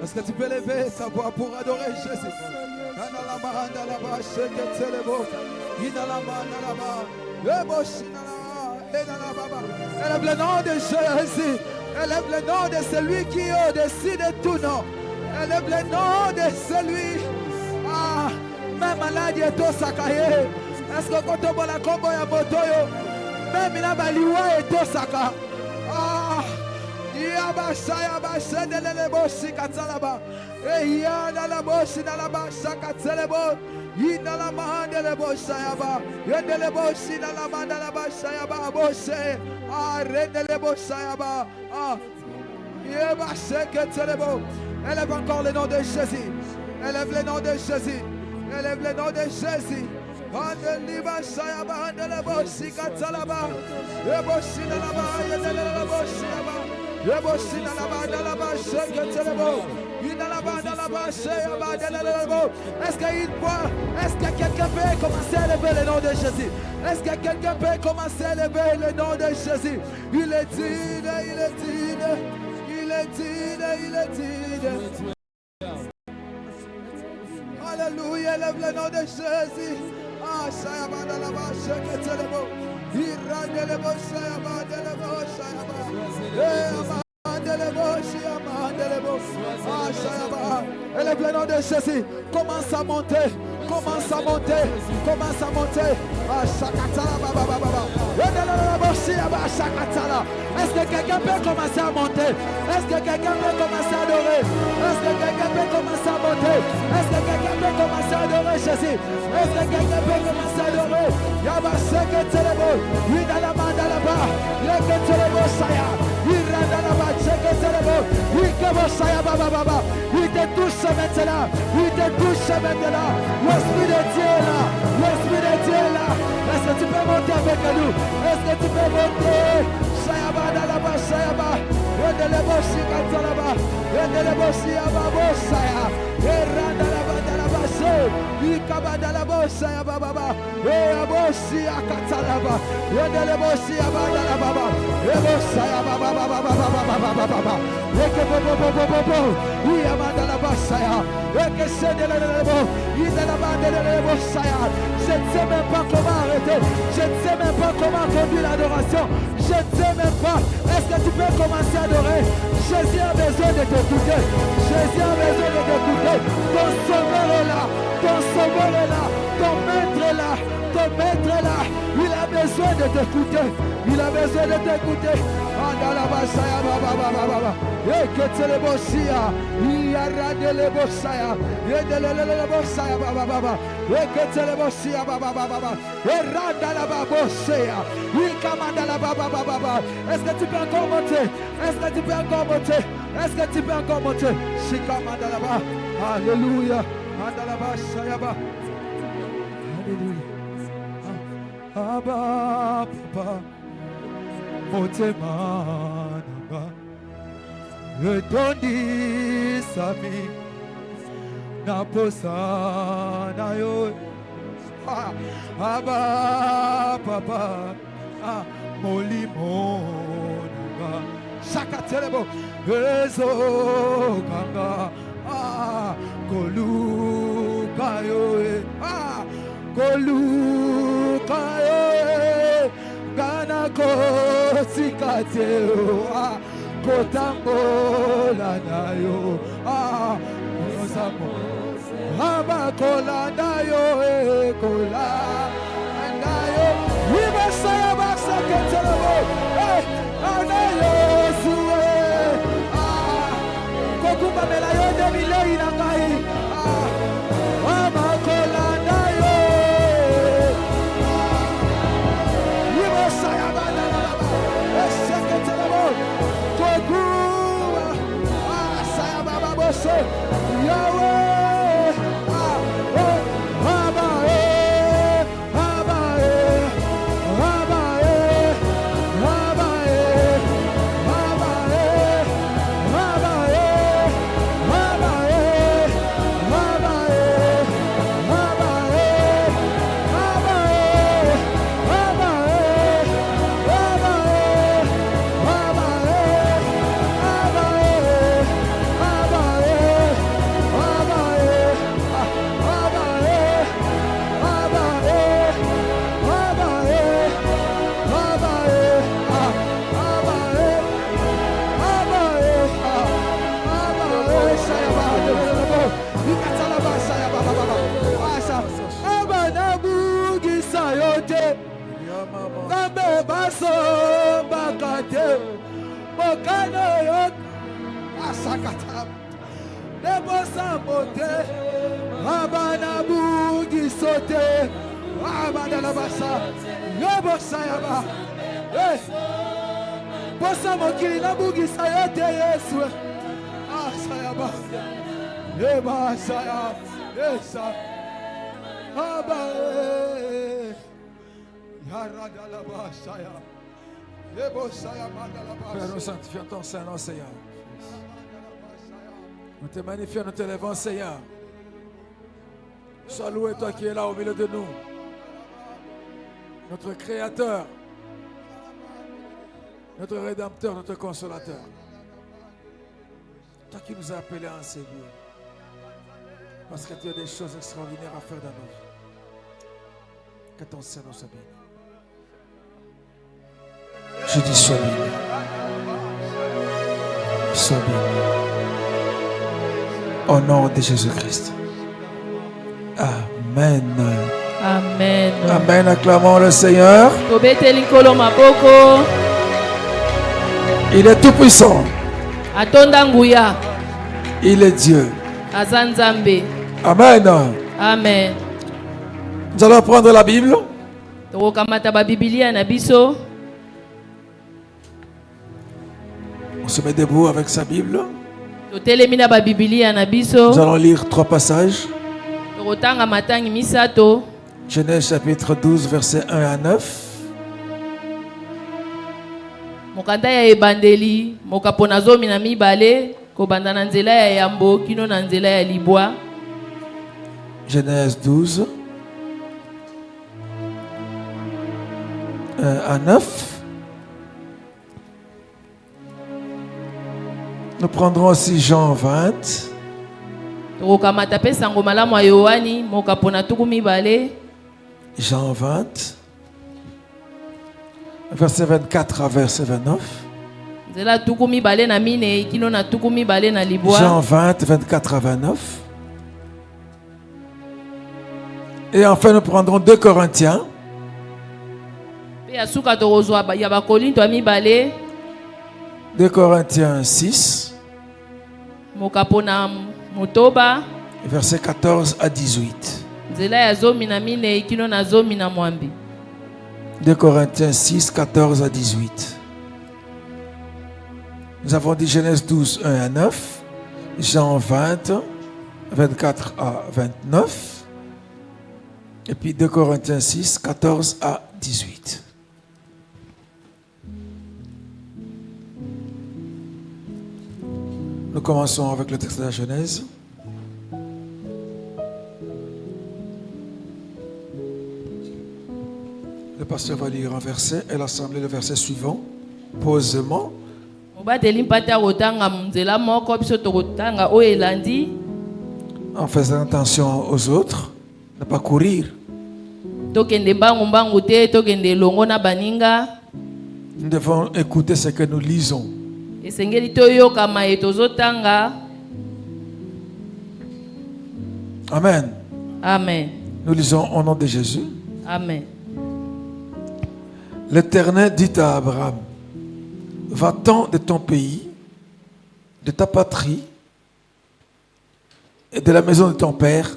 Est-ce que tu peux lever ta voix pour adorer Jésus? Élève le nom de Jésus. Élève le nom de celui qui est au-dessus de tout nom. Élève le nom de celui. Ah, même malade est au sakaye. Est-ce que quand on voit la combo ya motoyo, même il a baliwa et au saka. Ah, Yabashaya bashendelele boshi katalaba. Eya na la boshi na la basha katelebo. Ina la mandele boshaya ba. Yendele boshi na la mandala bashaya ba boshe. Ah, rendele boshaya ba. Ah, yebashe ketelebo. Élève encore le nom de Jésus. Élève le nom de Jésus. Élève le nom de Jésus. Andeli bashaya ba andele boshi katalaba. Yeboshi na la ba yendele la boshi ba. Est-ce que quelqu'un peut commencer à élever le nom de Jésus? Est-ce que quelqu'un peut commencer à élever le nom de Jésus? Il est digne, il est digne, il est digne, il est digne. Alléluia, élève le nom de Jésus. Ah, Sayaba de la Bache, Ketelebo. Irandelebo, Sayaba, Delebo, Sayaba. Ah, Sayaba. Élève le nom de Jésus. Commence à monter. Commence à monter. Commence à monter. Ah, Shakatala, Baba, Baba. Est-ce que quelqu'un peut commencer à monter? Est-ce que quelqu'un peut commencer à adorer? Est-ce que quelqu'un peut commencer à monter? Est-ce que quelqu'un peut commencer à adorer Jésus? Est-ce que quelqu'un peut commencer à adorer? Yaba Seketelebo, Yidalama Dalaba, Yeketelebo Saya, Yiradalaba Seketelebo, Yikebo Saya Baba Baba. Il te touche maintenant. Il te touche maintenant. L'Esprit de Dieu est là. L'Esprit de Dieu est là. Est-ce que tu peux monter avec nous? Est-ce que tu peux monter? Sayaba Dalaba Sayaba. Yedelebo Sikatalaba. Yedelebo Siababo Saya. Yerandalaba Dalaba Se. Yikaba Dalaba Sayaba Baba. Yabo Siakatalaba. Yedelebo Siaba Dalaba. Yebo Sayaba Baba Baba Baba Baba Baba. Yekebo Bobo Bobo. Yamandalaba Saya. Yekesedelebo. Yidalaba Delebo Saya. Je ne sais même pas comment arrêter. Je ne sais même pas comment conduire l'adoration. Je ne sais même pas. Est-ce que tu peux commencer à adorer? Jésus a besoin de t'écouter. Jésus a besoin de t'écouter. Ton sauveur est là. Ton sauveur est là. Ton maître est là. Ton maître est là. Il a besoin de t'écouter. Il a besoin de t'écouter. Andalabasaya baba baba baba. Eketelebosia. Iarandelebosaya. Yedelelebosaya baba baba. Eketelebosia baba baba. Erandalababosea. Ikamandalababa baba. Est-ce que tu peux encore monter? Est-ce que tu peux encore monter? Est-ce que tu peux encore monter? Shikamandalaba. Alléluia. Andalabasaya baba. Alléluia. Abba papa. Motema nanga Etondi sami Naposa na yo Abba papa Molimo nanga Shakatelebo Ezo kanga Koluka yo Koluka yo Gana kosikateo kotambola nayo osamo abakola nayo kola nayo ibasaya basaketelo anayo suwe kokumba melayo de milei na ngai abakola Yahweh, Père, nous sanctifions ton Saint-Nom, Seigneur. Nous te magnifions, nous te levons, Seigneur. Sois loué, toi qui es là au milieu de nous. Notre Créateur, notre Rédempteur, notre Consolateur. Toi qui nous as appelés à un Seigneur. Parce que tu as des choses extraordinaires à faire dans nos vies. Que ton Saint-Nom soit béni. Je dis sois béni. Sois béni. Au nom de Jésus-Christ. Amen. Amen. Amen. Acclamons le Seigneur. Tobeteli nkolo maboko. Il est tout puissant. Atonda nguya. Il est Dieu. Aza Nzambe. Amen. Amen. Nous allons prendre la Bible. Tokokamata ba Biblia na biso. On se met debout avec sa Bible. Totelemi na ba Biblia na biso. Nous allons lire 3 passages. Tokotanga matangi misato. Genèse chapitre 12, versets 1 à 9. Mokanda ya ebandeli mokapona zomi na mibale kobanda na nzela ya yambo kino na nzela ya libwa. Genèse 12, 1 à 9. Nous prendrons aussi Jean 20. Tokokamata pe sango malamu ya Yohani mokapona tuku mibale. Jean 20, verset 24 à verset 29. Nzela tuku mibale na mine kino na tuku mibale na libwa. Jean 20, 24 à 29. Et enfin, nous prendrons 2 Corinthiens. Pe asuka tokozwa ya ba Korinto ya mibale 2 Corinthiens 6, mokapona motoba verset 14 à 18. nzela ya zomi na mine kino na zomi na mwambi. 2 Corinthiens 6, 14 à 18. Nous avons dit Genèse 12, 1 à 9, Jean 20, 24 à 29, et puis 2 Corinthiens 6, 14 à 18. Nous commençons avec le texte de la Genèse. Le pasteur va lire un verset et l'assemblée le verset suivant, posément. Mobateli mpata kotanga nzela moko biso tokotanga oyo elandi. En faisant attention aux autres, ne pas courir. Tokende mbangu te tokende longo na baninga. Nous devons écouter ce que nous lisons. Esengeli toyokama etozotanga. Amen. Amen. Nous lisons au nom de Jésus. Amen. L'Éternel dit à Abraham, va-t'en de ton pays, de ta patrie et de la maison de ton père,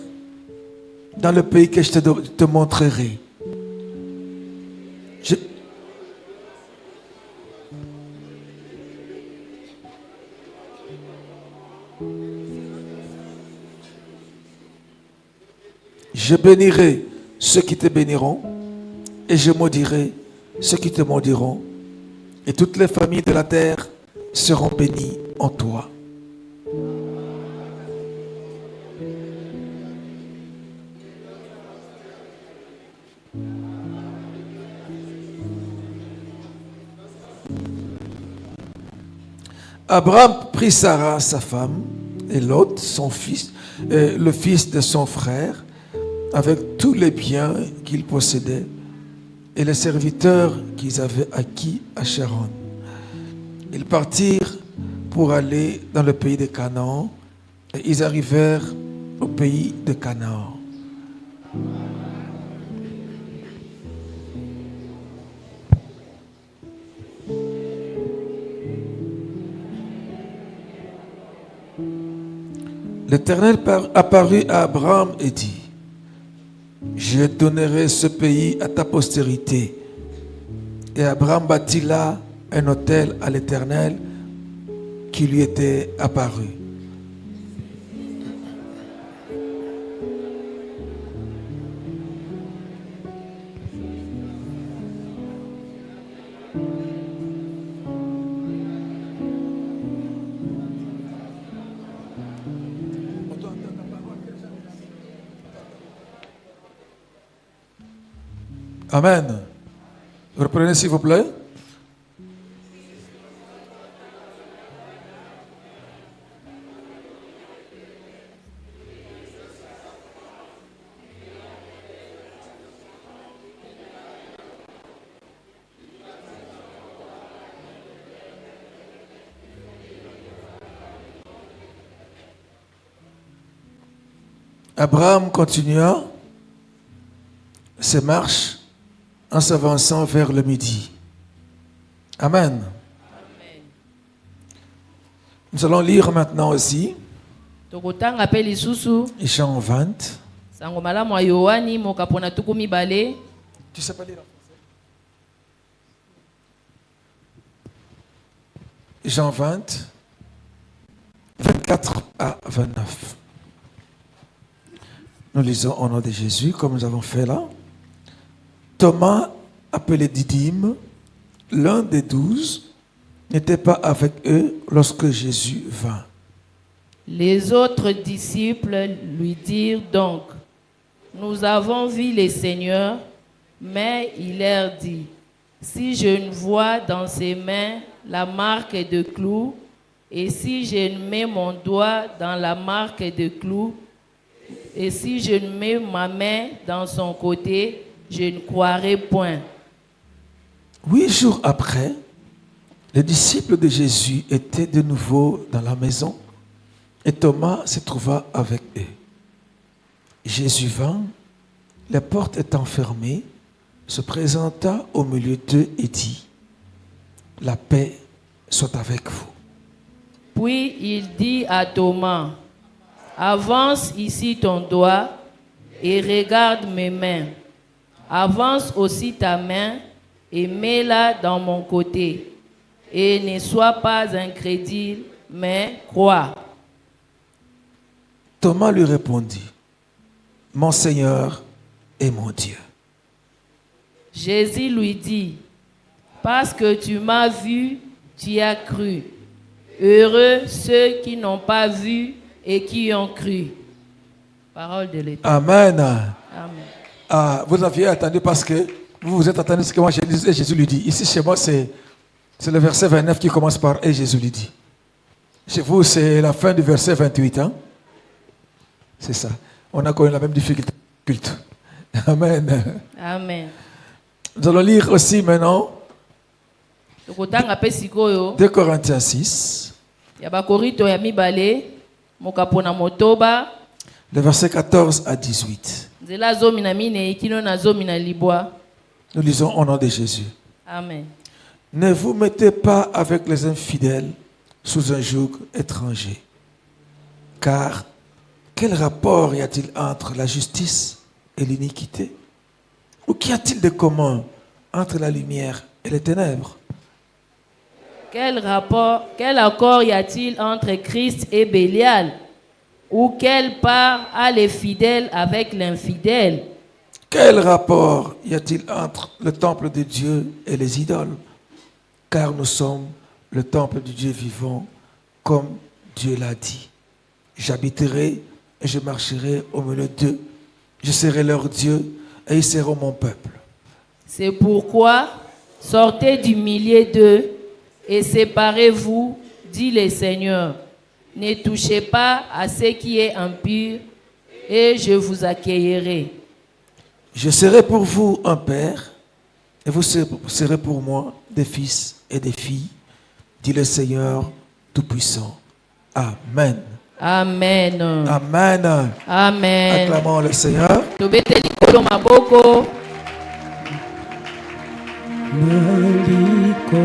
dans le pays que je te montrerai. Je bénirai ceux qui te béniront et je maudirai ceux qui te maudiront, et toutes les familles de la terre seront bénies en toi. Abraham prit Sarah, sa femme, et Lot, son fils, le fils de son frère, avec tous les biens qu'il possédait, et les serviteurs qu'ils avaient acquis à Charon. Ils partirent pour aller dans le pays de Canaan, et ils arrivèrent au pays de Canaan. L'Éternel apparut à Abraham et dit, je donnerai ce pays à ta postérité. Et Abraham bâtit là un autel à l'Éternel qui lui était apparu. Amen. Reprenez s'il vous plaît. Abraham continua ses marches en s'avançant vers le midi. Amen. Nous allons lire maintenant aussi Tokotanga pe lisusu Jean 20. sango malamu ya Yohani mokapona tuku mibale. Tu sais pas lire en français? Jean 20, 24 à 29. Nous lisons au nom de Jésus, comme nous avons fait là. Thomas, appelé Didyme, l'un des 12, n'était pas avec eux lorsque Jésus vint. Les autres disciples lui dirent donc, nous avons vu le Seigneur, mais il leur dit, si je ne vois dans ses mains la marque de clous, et si je ne mets mon doigt dans la marque de clous, et si je ne mets ma main dans son côté, je ne croirai point. 8 jours après, les disciples de Jésus étaient de nouveau dans la maison et Thomas se trouva avec eux. Jésus vint, les portes étant fermées, se présenta au milieu d'eux et dit, « La paix soit avec vous. » Puis il dit à Thomas, avance ici ton doigt et regarde mes mains. Avance aussi ta main et mets-la dans mon côté. Et ne sois pas incrédule, mais crois. Thomas lui répondit, « Mon Seigneur et mon Dieu. » Jésus lui dit, parce que tu m'as vu, tu as cru. Heureux ceux qui n'ont pas vu et qui ont cru. Parole de l'Éternel. Amen. Amen. Ah, vous aviez attendu parce que vous vous êtes attendu ce que moi j'ai dit et Jésus lui dit. Ici chez moi c'est le verset 29 qui commence par et Jésus lui dit. Chez vous c'est la fin du verset 28. Hein? C'est ça. On a connu la même difficulté. Culte. Amen. Amen. Nous allons lire aussi maintenant Tokotanga pe sikoyo 2 Corinthiens 6. ya bakorito ya mibale mokapona motoba le verset 14 à 18. nzela zomi na mine kino na zomi na libwa. Nous lisons au nom de Jésus. Amen. Ne vous mettez pas avec les infidèles sous un joug étranger. Car quel rapport y a-t-il entre la justice et l'iniquité? Ou qu'y a-t-il de commun entre la lumière et les ténèbres? Quel accord y a-t-il entre Christ et Bélial? Ou quelle part a les fidèles avec l'infidèle? Quel rapport y a-t-il entre le temple de Dieu et les idoles? Car nous sommes le temple du Dieu vivant, comme Dieu l'a dit. J'habiterai et je marcherai au milieu d'eux. Je serai leur Dieu et ils seront mon peuple. C'est pourquoi sortez du milieu d'eux et séparez-vous, dit le Seigneur. Ne touchez pas à ce qui est impur et je vous accueillerai. Je serai pour vous un père et vous serez pour moi des fils et des filles, dit le Seigneur Tout-Puissant. Amen. Amen. Amen. Amen. Acclamons le Seigneur. Tobeteli kolo maboko. Nalikolo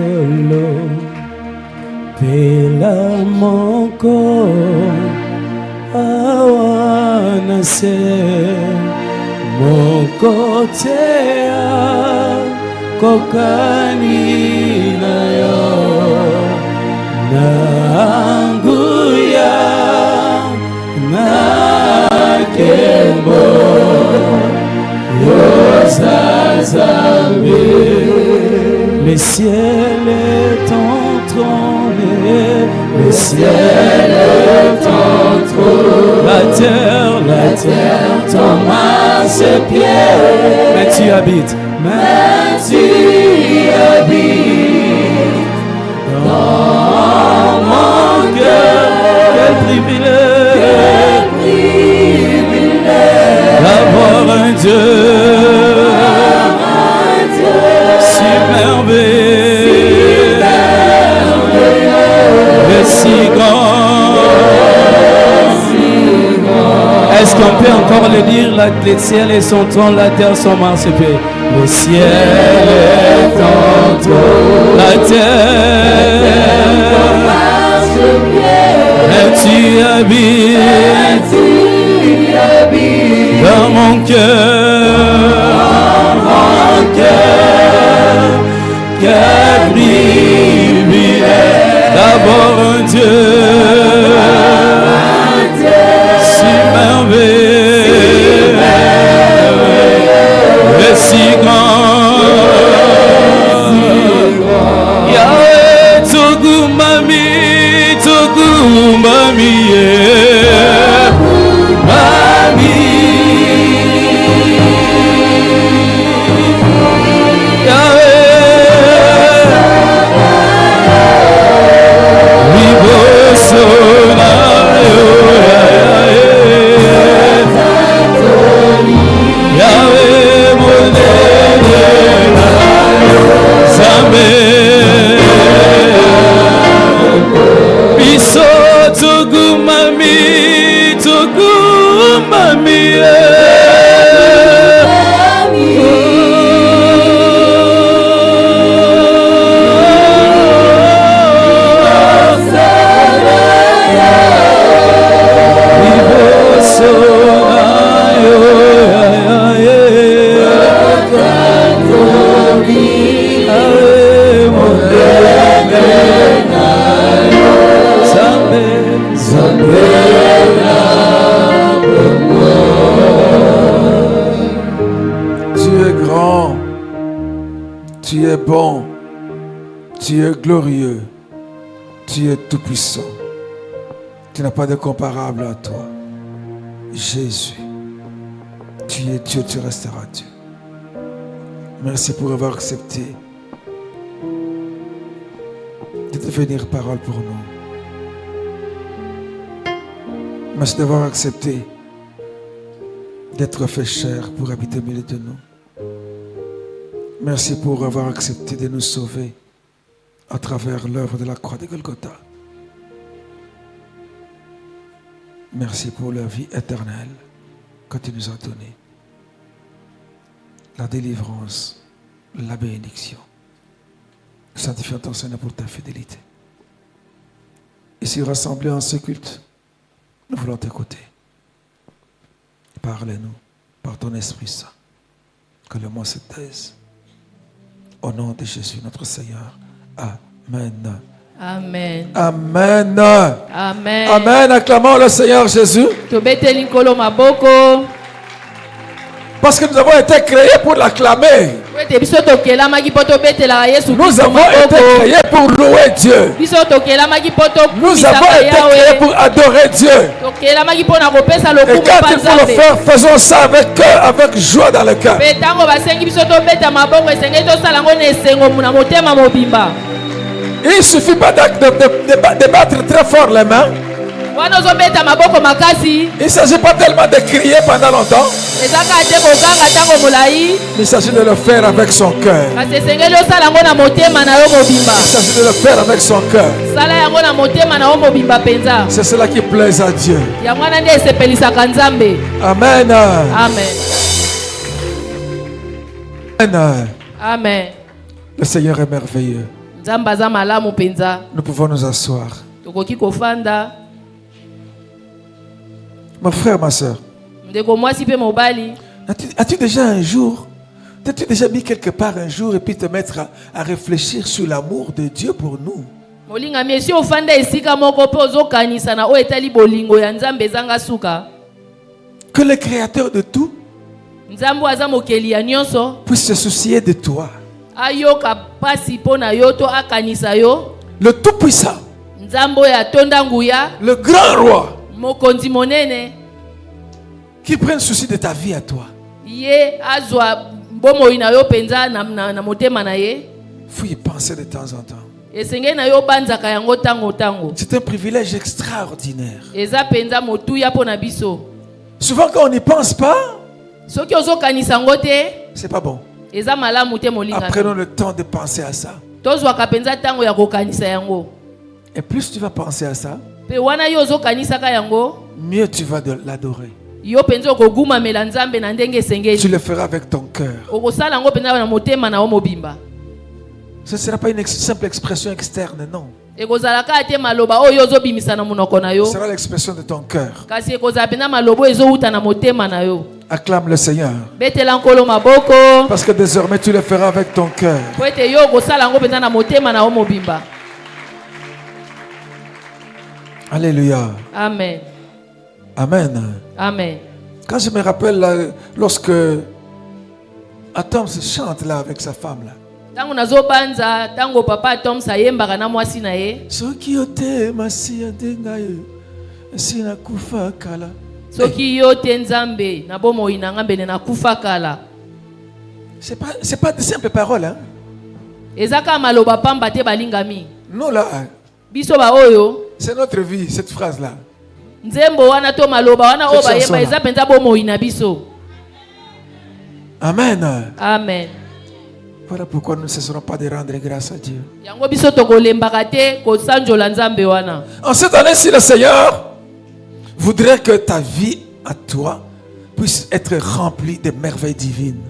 pela moko awana se moko tea kokani na yo na anguya na kembo yosazambe. Le ciel est entrôlé, le ciel est entrôlé. La terre tombe à ses pieds. Mais tu habites dans mon cœur. Quel privilège d'avoir un Dieu merveilleux et si grand. Est-ce qu'on peut encore le dire, le ciel est son trône, la terre son marchepied. Le ciel est ton trône, la terre et tu habites dans mon cœur, quel privilège d'avoir un Dieu si merveilleux et si grand. Yahweh, Togu Mami, yeah. Mami, Yahweh, we both Yahweh, Tu es bon, tu es glorieux, tu es tout-puissant. Tu n'as pas de comparable à toi. Jésus, tu es Dieu, tu resteras Dieu. Merci pour avoir accepté de devenir parole pour nous. Merci d'avoir accepté d'être fait chair pour habiter au milieu de nous. Merci pour avoir accepté de nous sauver à travers l'œuvre de la croix de Golgotha. Merci pour la vie éternelle que tu nous as donnée. La délivrance, la bénédiction. Nous sanctifions ton Seigneur pour ta fidélité. Ici rassemblés en ce culte, nous voulons t'écouter. Parle-nous par ton Esprit Saint. Que le mot se taise. Au nom de Jésus, notre Seigneur. Amen. Amen. Amen. Amen. Amen. Acclamons le Seigneur Jésus. Parce que nous avons été créés pour l'acclamer. Nous avons été créés pour louer Dieu. Nous avons été créés pour adorer Dieu. Et quand il faut le faire, faisons ça avec cœur, avec joie dans le cœur. Il ne suffit pas de battre très fort les mains. Il ne s'agit pas tellement de crier pendant longtemps. Il s'agit de le faire avec son cœur. Il s'agit de le faire avec son cœur. C'est cela qui plaît à Dieu. Amen. Amen. Amen. Amen. Le Seigneur est merveilleux. Nous pouvons nous asseoir. Mon frère, ma soeur, as-tu déjà un jour, t'as-tu déjà mis quelque part un jour et puis te mettre à réfléchir sur l'amour de Dieu pour nous? Que le Créateur de tout puisse se soucier de toi. Le Tout-Puissant, le grand roi, qui prenne souci de ta vie à toi. Faut y penser de temps en temps. C'est un privilège extraordinaire. Souvent quand on n'y pense pas, c'est pas bon. Apprenons le temps de penser à ça. Et plus tu vas penser à ça, mieux tu vas l'adorer. yo penza okogumamela nzambe na ndenge esengeli. Tu le feras avec ton cœur. Okosala ngo penza na motema na yo mobimba. Ce ne sera pas une simple expression externe, non. Ekozalaka te maloba oyo ozobimisa na monoko na yo. Ce sera l'expression de ton cœur. Kasi ekozala pena malobo ezouta na motema na yo. Acclame le Seigneur. Betela nkolo maboko. Parce que désormais tu le feras avec ton cœur. Po ete yo okosala ngo penza na motema na yo mobimba. Alléluia. Amen. Amen. Amen. Quand je me rappelle là, lorsque Atom se chante là avec sa femme là. Tango nazobanza, tango papa Tom sayembaka na mwasi na ye. Soki yote masi adengaye sina kufa kala. Soki yo te nzambe na bomoi na ngambene na kufa kala. C'est pas de simples paroles hein. Ezaka maloba pamba te balingami. Nous là, Biso ba oyo. c'est notre vie cette phrase là. Nzembo wana to maloba wana oba yeba eza penza bomoi na biso. Amen. Amen. Voilà pourquoi nous ne cesserons pas de rendre grâce à Dieu. Yango biso tokolembaka te ko sanjola nzambe wana. En cette année, si le Seigneur voudrait que ta vie à toi puisse être remplie de merveilles divines.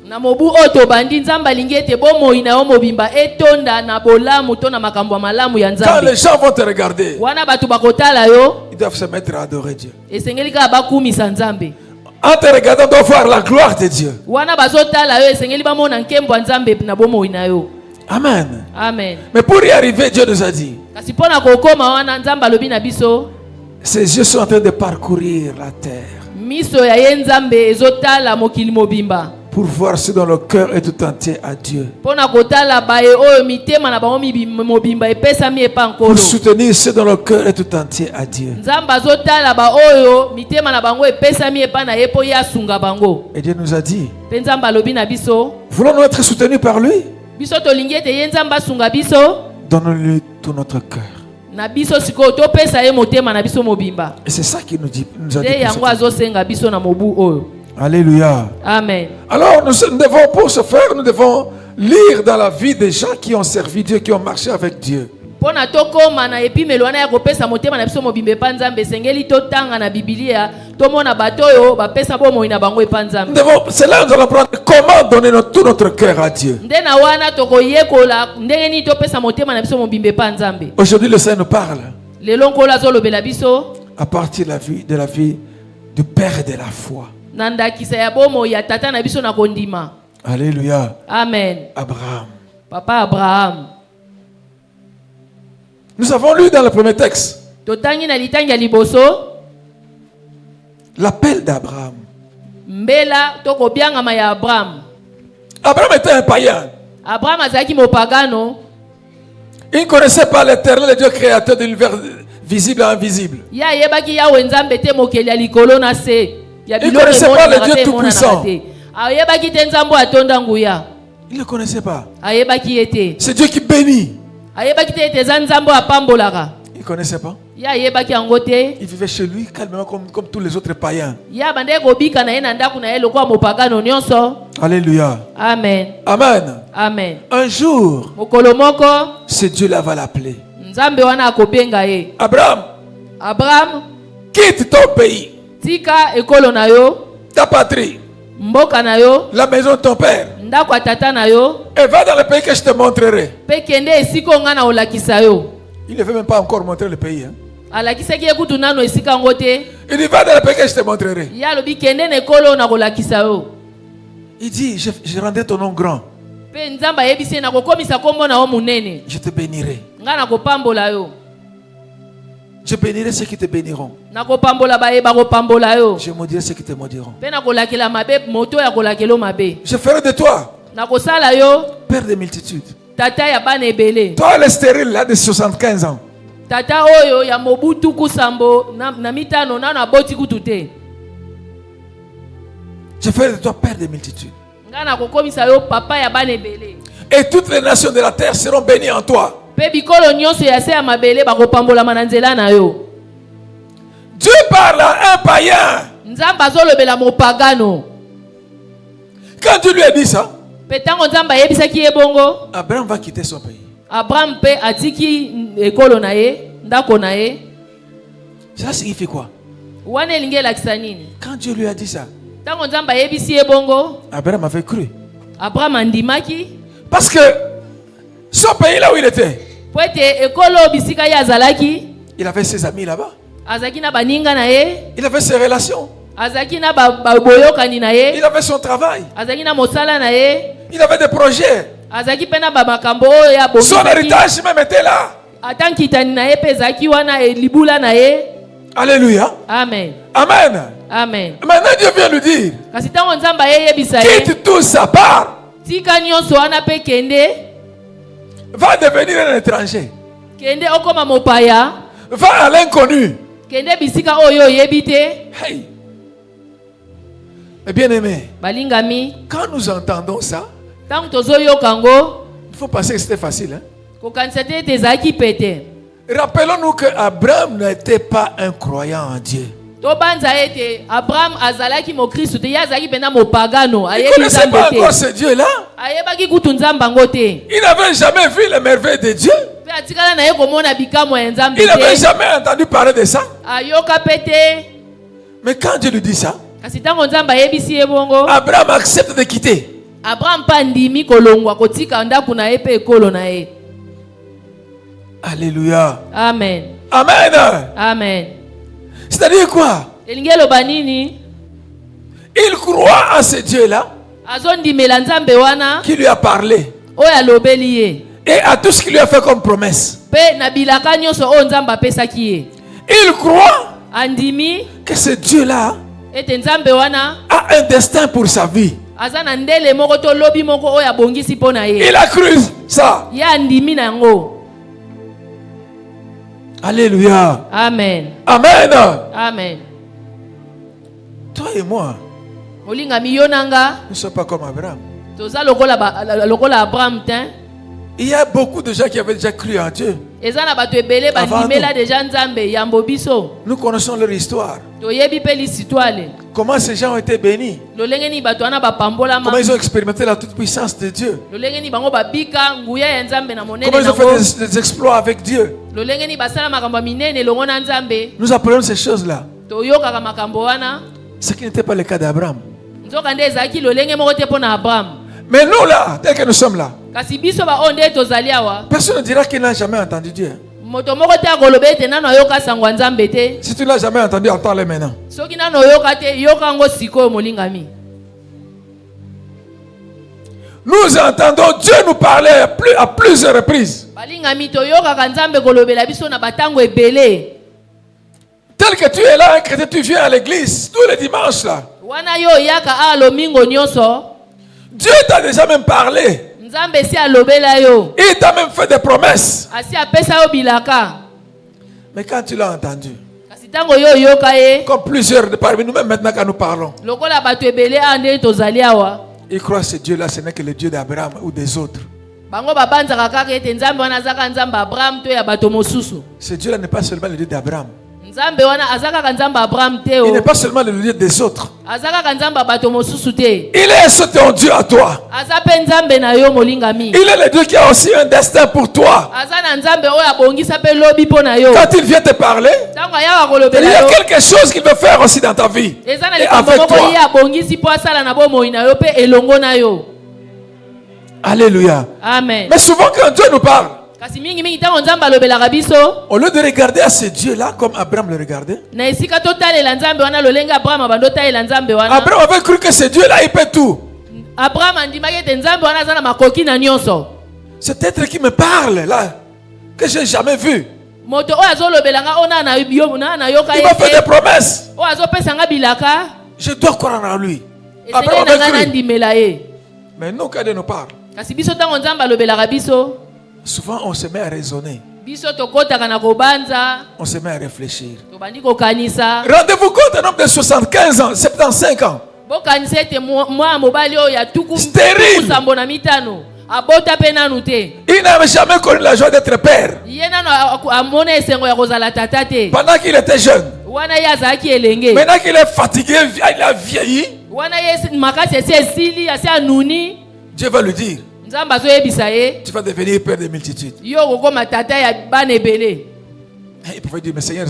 Na mobu oto bandi nzamba lingete bomoi na yo mobimba etonda na bolamu to na makambo ya malamu ya Quand nzambe. les gens vont te regarder, Wana batu bakotala yo. ils doivent se mettre à adorer Dieu. Esengeli ka bakumisa nzambe. En te regardant, on doit voir la gloire de Dieu. Wana bazotala yo esengeli bamona nkembo ya nzambe na bomoi na yo. Amen. Amen. Mais pour y arriver, Dieu nous a dit, Kasi pona kokoma wana nzamba alobi na biso. ses yeux sont en train de parcourir la terre Miso ya ye nzambe ezotala mokili mobimba. pour voir si dans le cœur est tout entier à Dieu. Pona kotala bae oyo mitema na bango mobimba epesami epa nkolo. Pour soutenir ceux dont le cœur est tout entier à Dieu. Nzamba azotala ba oyo mitema na bango epesami epa na ye po ya sunga bango. Et Dieu nous a dit, Pe nzamba alobi na biso. voulons-nous être soutenus par lui? Biso tolingi ete ye nzamba sunga biso. Donne-lui tout notre cœur. Na biso sikoyo topesa ye motema na biso mobimba. Et c'est ça qu'il nous a dit. Nde yango azosenga biso na mobu oyo. Alléluia. Amen. Alors nous devons, pour ce faire, nous devons lire dans la vie des gens qui ont servi Dieu, qui ont marché avec Dieu. Pona tokoma na epimelo wana ya kopesa motema na biso mobimba epa nzambe esengeli totanga na Biblia tomona bato oyo bapesa bomoi na bango epa nzambe. C'est là que nous allons apprendre comment donner tout notre cœur à Dieu. Nde na wana tokoyekola ndenge nini topesa motema na biso mobimba epa nzambe. Aujourd'hui, le Seigneur nous parle Lelo nkolo azolobela biso à partir de la vie du Père de la foi. na ndakisa ya bomoi ya tata na biso na kondima. Alléluia. Amen. Abraham. Papa Abraham. Nous avons lu dans le premier texte Totangi na litangi ya liboso. l'appel d'Abraham. Mbela tokobiangama ya Abraham. Abraham était un païen. Abraham azalaki mopagano. Il ne connaissait pas l'Éternel, le Dieu créateur de l'univers visible et invisible. Ya yebaki yawe nzambe te mokeli ya likolo na se. Ya Il ne connaissait pas le Dieu Tout-Puissant. Ayebaki te nzambo atonda nguya. Il ne connaissait pas. Ayebaki ete. C'est Dieu qui bénit. Ayebaki te ete za nzambo apambolaka. Il ne connaissait pas. Ya ayebaki yango te. Il vivait chez lui calmement comme tous les autres païens. Ya bande kobika na ye na ndako na ye lokola mopagano nyonso. Alléluia. Amen. Amen. Amen. Un jour, Mokolo moko c'est Dieu là va l'appeler. nzambe wana akobenga ye. Abraham, Abraham, quitte ton pays, tika ekolo na yo, ta patrie, mboka na yo, la maison de ton père, ndako ya tata na yo, et va dans le pays que je te montrerai. pe kende esika nga na olakisa yo. Il ne veut même pas encore montrer le pays. Hein. Alakisaki ye kutu nano esika ngo te. Il dit, va dans le pays que je te montrerai. Ye alobi kende na ekolo na kolakisa yo. Il dit, je rendrai ton nom grand. Pe nzambe ayebisi ye na kokomisa kombo na yo monene. Je te bénirai. Nga na kopambola yo. Je bénirai ceux qui te béniront. Na kopambola bayeba kopambola yo. Je maudirai ceux qui te maudiront. Pe na kolakela mabe moto ya kolakelo mabe. Je ferai de toi Na kosala yo père de multitudes. tata ya bana ebele. Toi, le stérile là de 75 ans. Tata oyo ya mobutu kusambo na mitano nano aboti kutu te. Je ferai de toi père de multitudes. Nga na kokomisa yo papa ya bana ebele. Et toutes les nations de la terre seront bénies en toi. Pe bikolo nyonso ya se ya mabele bakopambolama na nzela na yo. Dieu parle à un païen. Nzamba azolobela mopagano. Quand Dieu lui a dit ça, Pe tango nzamba ayebisaki ye bongo, Abraham va quitter son pays. Abraham pe atiki ekolo na ye, ndako na ye. Ça signifie quoi? wana elingi elakisa nini? Quand Dieu lui a dit ça, Ntango Nzambe ayebisi ye bongo, Abraham avait cru. Abraham andimaki. Parce que son pays là où il était, Po ete ekolo bisika ye azalaki, il avait ses amis là-bas. azalaki na baninga na ye, Il avait ses relations. azalaki na boyokani na Il ye, avait son travail. azalaki na mosala na ye, Il avait des projets. azalaki mpe na bamakambo oyo ya Son bongisaki. héritage même était là. Ata nkitani na ye mpe ezalaki wana libula na ye. Alléluia. Amen. Amen. Amen. Maintenant Dieu vient lui dire, Kasi ntango Nzambe ayeyebisa ye, quitte tout ça, part. tika nyonso wana mpe kende, Va devenir un étranger. kende okoma mopaya, Va à l'inconnu. kende bisika oyo oyebi te. Hey. Mais bien aimé, Balingami, quand nous entendons ça, ntango tozoyoka yango, il faut penser que c'était facile. Hein? kokanisa te ete ezalaki pete. Rappelons-nous que Abraham n'était pas un croyant en Dieu. Tobanza ete Abraham azalaki mokristo te, ye azalaki mpena mopagano, Il ne ayebi connaissait Nzambe pas te, encore ce Dieu-là. ayebaki kutu Nzambe yango te, Il n'avait jamais vu les merveilles de Dieu. mpe atikala na ye komona bikamwa ya Nzambe Il n'avait te, jamais entendu parler de ça. ayoka mpe te. Mais quand Dieu lui dit ça, Kasi ntango Nzambe ayebisi ye bongo, Abraham accepte de quitter. Abraham mpe andimi kolongwa kotika ndako na ye mpe ekolo na ye. Alléluia. Amen. Amen. Amen. C'est-à-dire quoi? Elingi eloba nini? Il croit en ce Dieu-là Azondimela Nzambe wana qui lui a parlé oyo alobeli ye, et à tout ce qu'il lui a fait comme promesse. mpe na bilaka nyonso oyo Nzambe apesaki ye. Il croit Andimi que ce Dieu-là ete Nzambe wana a un destin pour sa vie. aza na ndele moko to lobi moko oyo abongisi mpo na ye. Il a cru ça. Ye andimi na yango. Alléluia. Amen. Amen. Amen. Toi et moi, Olingami yo nanga, nous ne sommes pas comme Abraham. toza lokola Abraham te. Il y a beaucoup de gens qui avaient déjà cru en Dieu. Eza na bato ebele bandimela deja Nzambe yambo biso. Nous connaissons leur histoire. Toyebi mpe lisitwale. Comment ces gens ont été bénis. Lolenge ni bato wana bapambolama. Comment ils ont expérimenté la toute-puissance de Dieu. Lolenge ni bango babika nguya ya Nzambe na monene Comment ils ont nango. fait des exploits avec Dieu. Lolenge ni basala makambo ya minene longo na Nzambe. Nous apprenons ces choses-là. Toyokaka makambo wana. Ce qui n'était pas le cas d'Abraham. Nzoka nde ezalaki lolenge moko te mpo na Abraham. Mais nous là, tel que nous sommes là, Kasi biso baoyo nde tozali awa. personne ne dira qu'il n'a jamais entendu Dieu. Moto moko te akoloba ete nano ayoka sango ya Nzambe te. Si tu ne l'as jamais entendu, entends-le maintenant. Soki nano oyoka te, yoka yango sikoyo molingami. Nous entendons Dieu nous parler à plusieurs reprises. Balingami toyokaka Nzambe kolobela biso na batango ebele. Tel que tu es là, un chrétien, tu viens à l'église tous les dimanches là. Wana yo yaka a lomingo nyonso. Dieu t'a déjà même parlé. Nzambe si alobela yo. Il t'a même fait des promesses. Asi apesa yo bilaka. Mais quand tu l'as entendu, Kasi tango yo yoka ye. comme plusieurs de parmi nous, même maintenant quand nous parlons, Lokola bato ebele a nde tozali awa. ils croient que ce Dieu-là, ce n'est que le Dieu d'Abraham ou des autres. Bango babanzaka kaka ete Nzambe wana azaka Nzambe Abraham to ya bato mosusu. Ce Dieu-là n'est pas seulement le Dieu d'Abraham. Nzambe wana azaka Nzambe Abraham te Il n'est o. pas seulement le Dieu des autres. Azaka Nzambe bato mosusu te. Il est ton Dieu à toi. Aza pe Nzambe na yo molingami. Il est le Dieu qui a aussi un destin pour toi. Aza na Nzambe oyo abongisa pe lobi po na yo. Quand il vient te parler, Tango ya il kolobela y a yo. quelque chose qu'il veut faire aussi dans ta vie. Eza na Et likambo avec moko toi. ye abongisi po asala na bomoi na yo pe elongo na yo. Alléluia. Amen. Mais souvent quand Dieu nous parle, Kasi mingi mingi tango Nzambe alobelaka biso, au lieu de regarder à ce Dieu-là comme Abraham le regardait, na esika totalela Nzambe wana lolenge Abraham abando talela Nzambe wana. Abraham avait cru que ce Dieu-là, il peut tout. Abraham andimaki ete Nzambe wana aza na makoki na nyonso. Cet être qui me parle là, que j'ai jamais vu, Moto oyo azolobelanga ona na yo na yoka il m'a fait des ye. promesses. Oyo azopesanga bilaka. Je dois croire en lui. Esengeli Abraham na nga avait cru. nandimela ye. Mais nous, quand Dieu nous parle, Kasi biso tango Nzambe alobelaka biso, souvent on se met à raisonner, biso tokotaka na kobanza, on se met à réfléchir. tobandi kokanisa. Rendez-vous compte un homme de 75 ans, 75 ans, Bokanisa ete mwana mobali oyo ya tuku Stérile. sambo na mitano abota pe nanu te. il n'a jamais connu la joie d'être père. Ye nano amona esengo ya kozala tata te. Pendant qu'il était jeune, Wana ye azalaki elenge. maintenant qu'il est fatigué, il a vieilli, Wana ye makasi esi esili asi anuni. Dieu va lui dire, Nzambe azoyebisa ye, tu vas devenir père des multitudes. yo kokoma tata ya bana ebele. Il pouvait dire, mais Seigneur,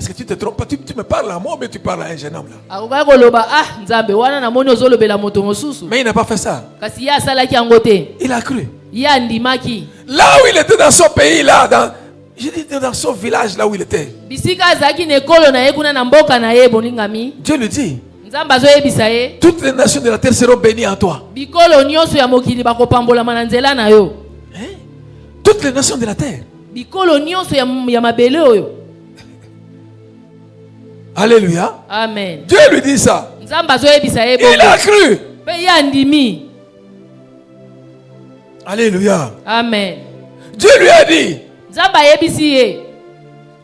Est-ce que tu te trompes pas? Tu me parles à moi, mais tu parles à un jeune homme là. Akoka koloba nzambe wana namoni ozolobela moto mosusu. Mais il n'a pas fait ça. Kasi ya asalaki yango te. Il a cru. Ya ndimaki. Là où il était dans son pays là, je dis dans son village là où il était. Bisika azaki na ekolo na ye kuna na mboka na ye boningami. Dieu le dit. Nzambe azoyebisa ye. Toutes les nations de la terre seront bénies en toi. Bikolo nyonso ya mokili bakopambolama na nzela na yo. Hein? Toutes les nations de la terre. Bikolo nyonso ya mabele oyo. Alléluia. Amen. Dieu lui dit ça. Nzambe azoyebisa ye. Il a cru. Pe ya ndimi. Alléluia. Amen. Dieu lui a dit, Nzambe ayebisi ye.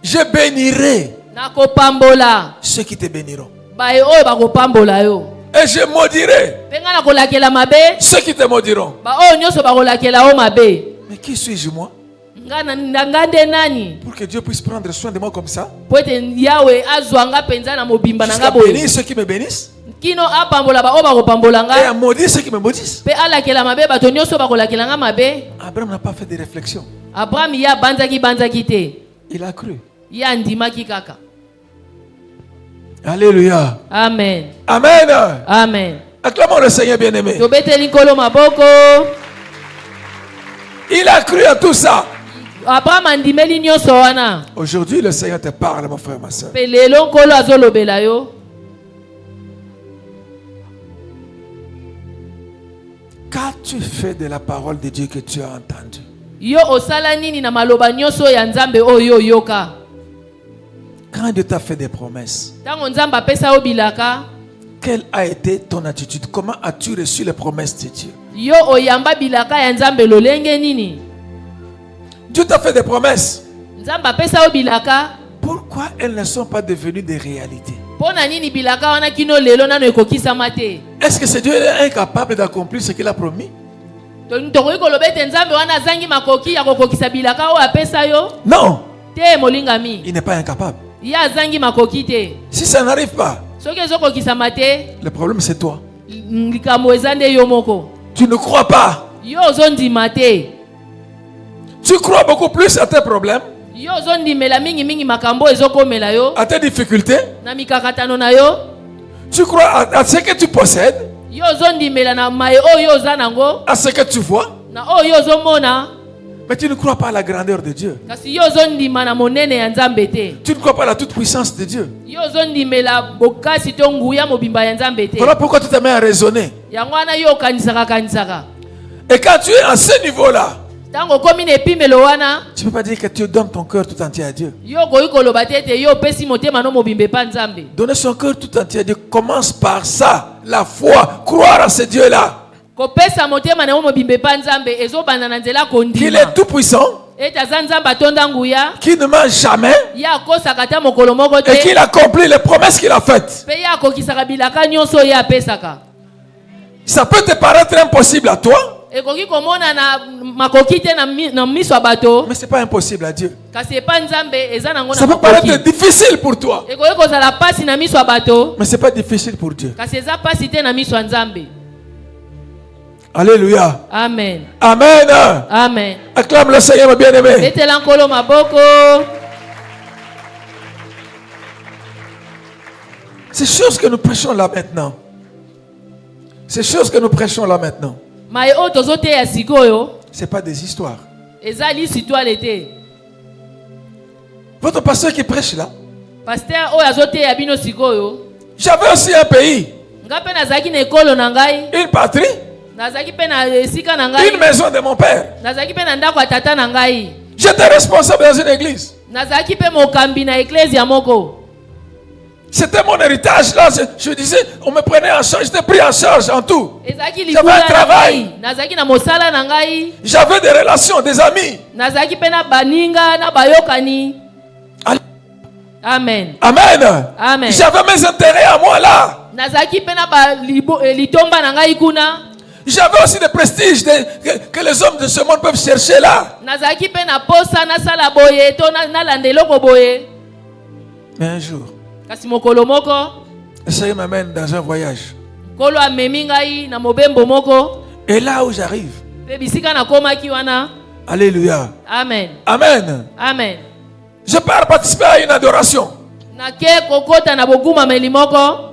je bénirai Nakopambola ceux qui te béniront. baye oyo bakopambola yo. Et je maudirai Pe nga nakolakela mabe ceux qui te maudiront. ba oyo nyonso bakolakela o mabe. Mais qui suis-je moi Nga nde nani pour que Dieu puisse prendre soin de moi comme ça? po ete yawe azwa nga penza na mobimba na Jusqu'à nga boye. bénir ceux qui me bénissent Kino apambola ba oyo bakopambola et à nga maudire ceux qui me maudissent. pe alakela mabe bato nyonso bakolakela nga mabe. Abraham n'a pas fait de réflexion. Abraham ya banzaki te. Il a cru. Ya ndimaki kaka. Alléluia. Amen. Amen. Amen. Acclamons le Seigneur bien-aimé. Tobeteli nkolo maboko. Il a cru à tout ça. Abraham andimeli nyonso wana. Aujourd'hui, le Seigneur te parle, mon frère, ma soeur. Pe lelo nkolo azolobela yo. Qu'as-tu fait de la parole de Dieu que tu as entendue? Yo osala nini na maloba nyonso ya nzambe oyo yoka. Quand Dieu t'a fait des promesses, Tango nzambe apesa yo bilaka. quelle a été ton attitude? Comment as-tu reçu les promesses de Dieu? Yo oyamba bilaka ya nzambe lolenge nini. Dieu t'a fait des promesses. Nzambe apesa yo bilaka. Pourquoi elles ne sont pas devenues des réalités? Pona nini bilaka wana kino lelo nano ekokisama te. Est-ce que ce Dieu est incapable d'accomplir ce qu'il a promis? Tokoki koloba ete nzambe wana azangi makoki ya kokokisa bilaka oyo apesa yo. Non, Te molingami. il n'est pas incapable. Ye azangi makoki te. Si ça n'arrive pas, Soki ezokokisama te, le problème c'est toi. likambo eza nde yo moko. Tu ne crois pas. Yo ozondima te. Tu crois beaucoup plus à tes problèmes, Yo ozondimela mingi makambo ezokomela yo. à tes difficultés. Na mikakatano na yo. Tu crois à ce que tu possèdes, Yo ozondimela na maye oyo oza nango. à ce que tu vois. Na oyo ozomona. Mais tu ne crois pas à la grandeur de Dieu. Kasi yo ozondima na monene ya nzambe te. Tu ne crois pas à la toute puissance de Dieu. Yo ozondimela bokasi to nguya mobimba ya nzambe te. Voilà pourquoi tu te mets à raisonner. Yango wana yo kanisaka. Et quand tu es à ce niveau-là, Tango komi na epimelo wana. tu ne peux pas dire que tu donnes ton cœur tout entier à Dieu. Yo koyi koloba te ete yo opesi motema no mobimba epa nzambe. Donner son cœur tout entier à Dieu commence par ça, la foi, croire à ce Dieu-là, Kopesa motema na yo mobimba epa nzambe ezobanda na nzela qu'il kondima. est tout puissant, Ete aza nzambe atonda nguya. qu'il ne ment jamais Ye akosaka ta mokolo moko et te. qu'il accomplit les promesses qu'il a faites. Pe ye akokisaka bilaka nyonso ye apesaka. Ça peut te paraître impossible à toi, Ekoki komona na makoki te na miso ya bato. mais ce n'est pas impossible à Dieu. Kasi epa nzambe eza nango na Ça peut paraître makoki. difficile pour toi, Ekoki kozala pasi na miso ya bato. mais ce n'est pas difficile pour Dieu. Kasi eza pasi te na miso ya nzambe. Alléluia. Amen. Amen. Amen. Acclame le Seigneur, mon bien-aimé. Betela nkolo maboko. Ces choses que nous prêchons là maintenant, ces choses que nous prêchons là maintenant, Maye oyo tozoteya sikoyo. ce n'est pas des histoires. Eza lisitwale te. Votre pasteur qui prêche là, Pasteur oyo azoteya bino sikoyo. j'avais aussi un pays, Nga pe nazalaki na ekolo na ngai. une patrie, Nazalaki pe na esika na ngai. une maison de mon père. Nazalaki pe na ndako ya tata na ngai. J'étais responsable dans une église. Nazalaki pe mokambi na eklezia moko. C'était mon héritage là. Je disais, on me prenait en charge, j'étais pris en charge en tout. Ezalaki J'avais libula un na travail. ngai. Nazalaki na mosala na ngai. J'avais des relations, des amis. Nazalaki pe na baninga na bayokani. Amen. Amen. Amen. J'avais mes intérêts à moi là. Nazalaki pe na litomba na ngai kuna. J'avais aussi des prestiges que les hommes de ce monde peuvent chercher là. Nazalaki pe na posa na sala boye to na landeloko boye. Mais un jour, Kasi mokolo moko. le Seigneur m'amène dans un voyage. Kolo amemi ngai na mobembo moko. Et là où j'arrive, Pe bisika na komaki wana. alléluia. Amen. Amen. Amen. Je pars participer à une adoration. nake kokota na boguma melimoko.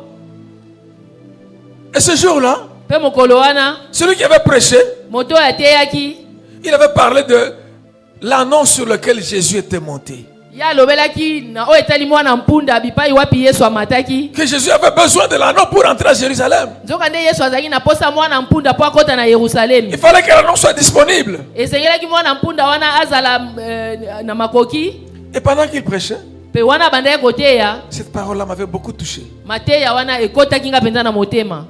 Et ce jour-là, Pe mokolo wana celui qui avait prêché, moto ateyaki il avait parlé de l'annonce sur lequel Jésus était monté. ya lobelaki na o etali mwana mpunda bipai wapi Yesu amataki. Que Jésus avait besoin de l'anneau pour entrer à Jérusalem. Nzoka nde Yesu azaki na posa mwana mpunda po akota na Yerusalemi. Il fallait que l'anneau soit disponible. Esengelaki mwana mpunda wana azala na makoki. Et pendant qu'il prêchait, Pe wana bandaye koteya cette parole-là m'avait beaucoup touché. mateya wana ekotaki nga penza na motema.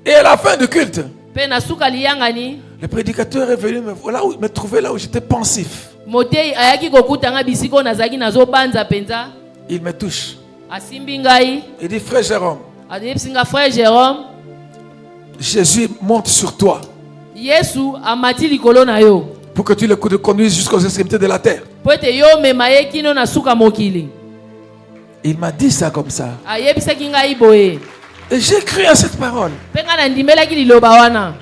Et à la fin du culte, Pe na suka liyangani le prédicateur est venu me trouver là où j'étais pensif. motei ayaki kokuta nga bisiko nazaki nazobanza penza. Il me touche. Asimbi ngai Il dit, frère Jérôme, adepsi nga frère Jérôme, Jésus monte sur toi Yesu amati likolo na yo pour que tu le conduises jusqu'aux extrémités de la terre. po ete yo mema ye kino na suka mokili. Il m'a dit ça comme ça. Ayebisaki ngai boye. Et j'ai cru à cette parole. Pe nga na ndimelaki liloba wana.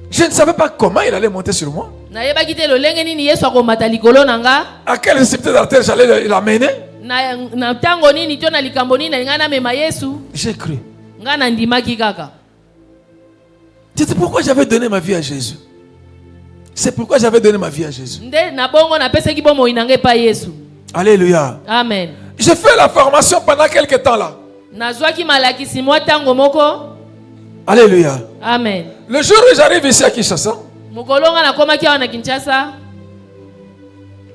Je ne savais pas comment il allait monter sur moi. Nayebaki te lolenge nini Yesu akomata likolo na nga. À quelle extrémité de la terre j'allais l'amener. Na ntango nini to na likambo nini nga na mema Yesu. J'ai cru. Nga na ndimaki kaka. C'est pourquoi j'avais donné ma vie à Jésus. C'est pourquoi j'avais donné ma vie à Jésus. Nde na bongo na pesaki bomoi na ngai pa Yesu. Alléluia. Amen. J'ai fait la formation pendant quelques temps là. Nazwaki malakisi mwa tango moko. Alléluia. Amen. Le jour où j'arrive ici à Kinshasa, Mokolo nga nakomaki awa na Kinshasa.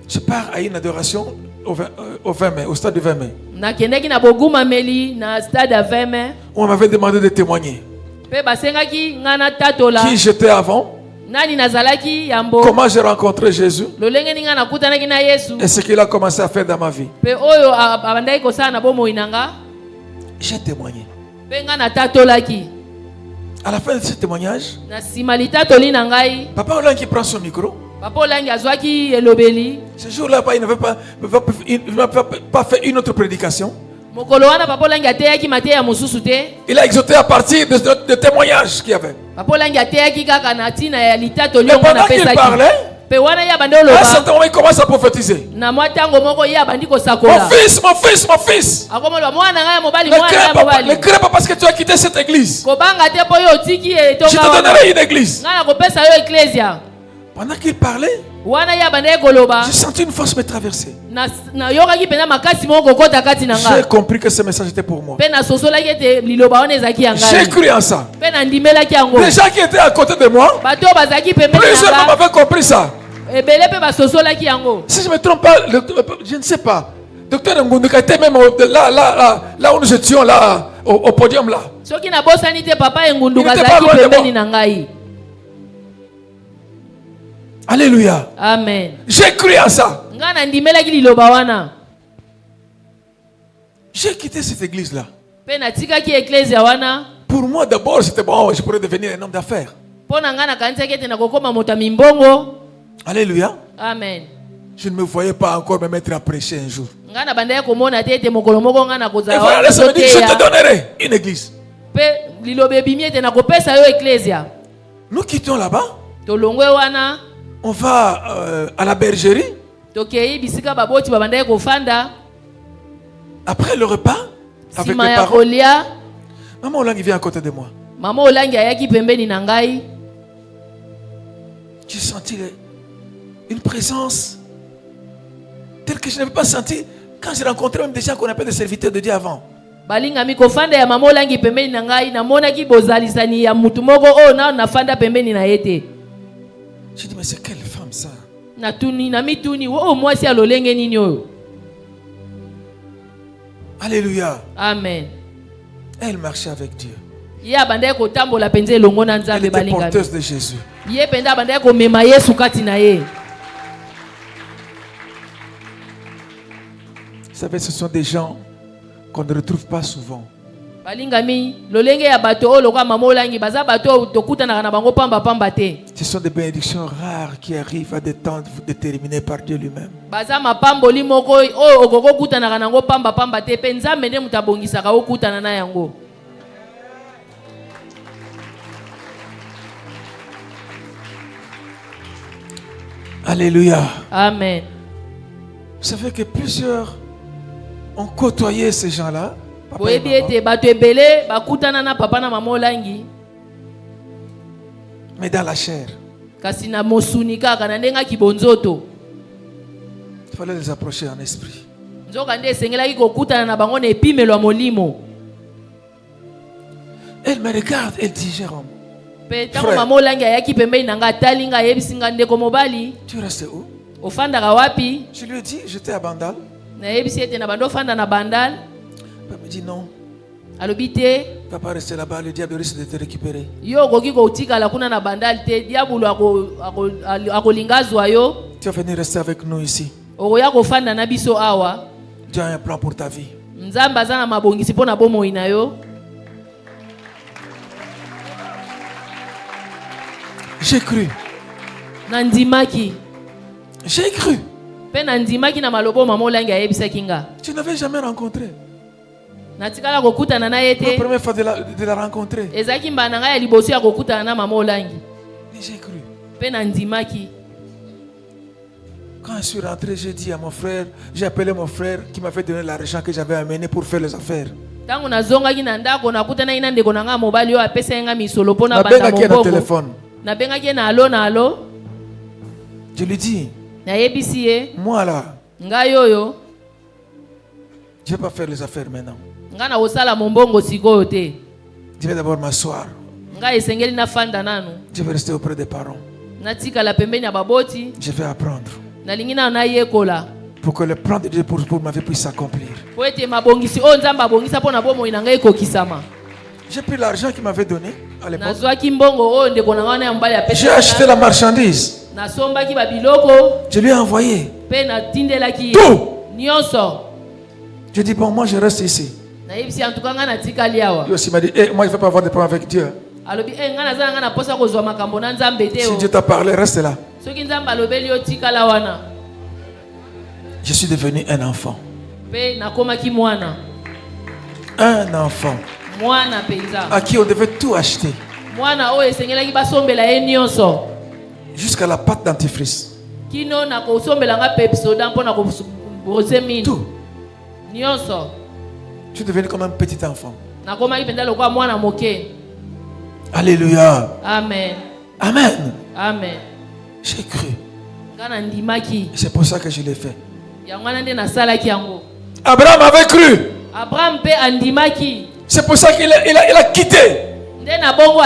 je pars à une adoration au 20 mai, au stade du 20 mai. Nakendaki na boguma meli na stade à 20 mai. On m'avait demandé de témoigner. Pe basengaki nga na tatola. Qui j'étais avant, Nani nazalaki yambo. comment j'ai rencontré Jésus Lolenge ninga nakutanaki na Yesu. et ce qu'il a commencé à faire dans ma vie. Pe oyo abandaki kosala na bomoi na nga. J'ai témoigné. Pe nga na tatolaki. À la fin de ce témoignage, Na nsima litatoli na ngai. Papa Hollande qui prend son micro, Papa Olangi azwaki elobeli. ce jour-là, il n'avait pas fait une autre prédication. Mokolo wana Papa Olangi ateyaki mateya mosusu te. Il a exhorté à partir de témoignages qu'il y avait. Papa Olangi ateyaki kaka na tina ya litatoli Mais ongo na pendant qu'il pesaki. parlait, Pe wana ya bande à un oloba. certain moment, il commence à prophétiser. Na mwa tango moko ya bandi Mon kosakola. fils, mon fils, mon fils. Akomoloba mwana ngai ya mobali Ne mwana ngai ya mobali. crée pas parce que tu as quitté cette église. Kobanga te po yo otiki Je te etonga wana. donnerai une église. Nga na kopesa yo ecclesia. Pendant qu'il parlait, Wana ya bande koloba. j'ai senti une force me traverser. Na yokaki pena makasi moko kokota kati na J'ai nga. compris que ce message était pour moi. Pe na sosolaki ete liloba wana ezaki ya J'ai ngai. cru en ça. Pe na ndimelaki yango. Les gens qui étaient à côté de moi, Bato bazaki pembeni plusieurs na nga. m'avaient compris ça. Ebele pe basosolaki yango. Si je ne me trompe pas, je ne sais pas. Docteur Ngunduka était même là où nous étions, là, au podium là. Soki na bosani te papa engunduka Il n'était pas zaki loin de pembeni moi. na ngai. Alléluia. Amen. J'ai cru en ça. Nga na ndimelaki liloba wana. J'ai quitté cette église-là. Pe na tikaki ecclesia wana. Pour moi, d'abord, c'était bon, je pourrais devenir un homme d'affaires. Po na nga na kanisaki ete nakokoma moto ya mimbongo. Alléluia. Amen. Je ne me voyais pas encore me mettre à prêcher un jour. Nga na bandaki komona te ete mokolo moko nga na Et kozala voilà, wana ça me dit que je te koteya. donnerai une église. Pe liloba ebimi ete nakopesa yo ecclesia. Nous quittons là-bas. Tolongwe wana. On va à la bergerie. Tokei bisika baboti babandaki kofanda. Après le repas, avec Sima mes ya parents. kolia. Maman Olangi vient à côté de moi. Mama Olangi ayaki pembeni na ngai. J'ai senti une présence telle que je n'avais pas senti quand j'ai rencontré même des gens qu'on appelle des serviteurs de Dieu avant. Balingami kofanda ya Mama Olangi pembeni na ngai. Namonaki bozalisani ya mutu moko o na nafanda pembeni na yete. J'ai dit, mais c'est quelle femme ça? Natuni na mituni o mwasi alolenge nini oyo. Alléluia. Amen. Elle marchait avec Dieu. Ye abandaki kotambola penza elongo na Elle Nzambe était balingami. porteuse de Jésus. Ye penza abandaki komema Yesu kati na ye. Vous savez, ce sont des gens qu'on ne retrouve pas souvent. Balingami lolenge ya bato o lokwa Mama Olangi baza bato tokutanaka na bango pamba pamba te. Ce sont des bénédictions rares qui arrivent à des temps déterminés par Dieu lui-même. Baza mapamboli moko o okoko kutanaka nango pamba pamba te pe Nzambe nde mutu abongisaka okutana na yango. Alléluia. Amen. Vous savez que plusieurs ont côtoyé ces gens-là. Papa et boyebi maman. ete bato ebele bakutana na papa na mama olangi Mais dans la chair, kasi na mosuni kaka na ndenga kibonzoto il fallait les approcher en esprit. nzoka nde esengelaki kokutana na bango na epimelo ya molimo. Elle me regarde, elle dit, Jérôme, Mpe ntango Frère. mama olangi ayaki pembeni na nga atali nga ayebisi nga ndeko mobali tu restes où? ofandaka wapi. Je lui ai dit, j'étais à Bandal. Nayebisi ete na bando ofanda na bandal. Papa me dit non. Alobi te Papa rester là-bas, le diable risque de te récupérer. yo okoki kotikala kuna na bandal te diabulu akolinga azwa yo. Tu vas venir rester avec nous ici. Okoya kofanda na biso awa. Dieu a un plan pour ta vie. Nzambe aza na mabongisi mpo na bomoi na yo. J'ai cru. Na ndimaki. J'ai cru. Mpe na ndimaki na malobo mama olangi ayebisaki nga. Tu n'avais jamais rencontré. Natikala kokutana na ye La te. première fois de la rencontrer. Ezalaki mbala na ngai ya liboso ya kokutana na mama olangi. Et j'ai cru. Mpe na ndimaki. Quand je suis rentré, j'ai dit à mon frère, j'ai appelé mon frère qui m'avait donné l'argent que j'avais amené pour faire les affaires. Ntango nazongaki na ndako nakutanaki na ndeko na nga mobali oyo apesaki nga misolo mpo na banda Nabengaki na mobongo. téléphone. Nabengaki ye na alo na alo. Je lui dis, Nayebisi ye moi là, ngai oyo je ne vais pas faire les affaires maintenant. nga na kosala mombongo sikoyo te. Je vais d'abord m'asseoir. Ngai esengeli nafanda nanu. Je vais rester auprès des parents. Natikala pembeni ya baboti. Je vais apprendre. Nalingi nano nayekola. Pour que le plan de Dieu pour ma vie puisse s'accomplir. Po ete mabongisi oyo nzambe abongisa mpo na bomoi na ngai ekokisama. J'ai pris l'argent qu'il m'avait donné à l'époque. Nazwaki mbongo oyo ndeko na ngai wana ya mobali J'ai acheté la marchandise. nasombaki babiloko Je lui ai envoyé mpe natindelaki ye tout. nyonso. Je dis, bon, moi je reste ici. Nayebisi antuka ngai natikali awa. Lui aussi m'a dit, moi je ne vais pas avoir de problème avec Dieu. Alobi ngai naza na ngai na posa kozwa makambo na nzambe te Si o. Dieu t'a parlé, reste là. Soki nzambe alobeli yo tikala wana. Je suis devenu un enfant. Mpe nakomaki mwana. Un enfant Mwana penza. à qui on devait tout acheter. Mwana oyo esengelaki basombela ye nyonso. Jusqu'à la pâte dentifrice. Kino na kosombela nga pepsoda mpo na kobrose mino. Tout. Nyonso. Je suis devenu comme un petit enfant. Nakomaki penza lokola mwana moke. Alléluia. Amen. Amen. Amen. J'ai cru. Nga na ndimaki. C'est pour ça que je l'ai fait. Yango wana nde nasalaki yango. Abraham avait cru. Abraham mpe andimaki. C'est pour ça qu'il a quitté. Nde na bongo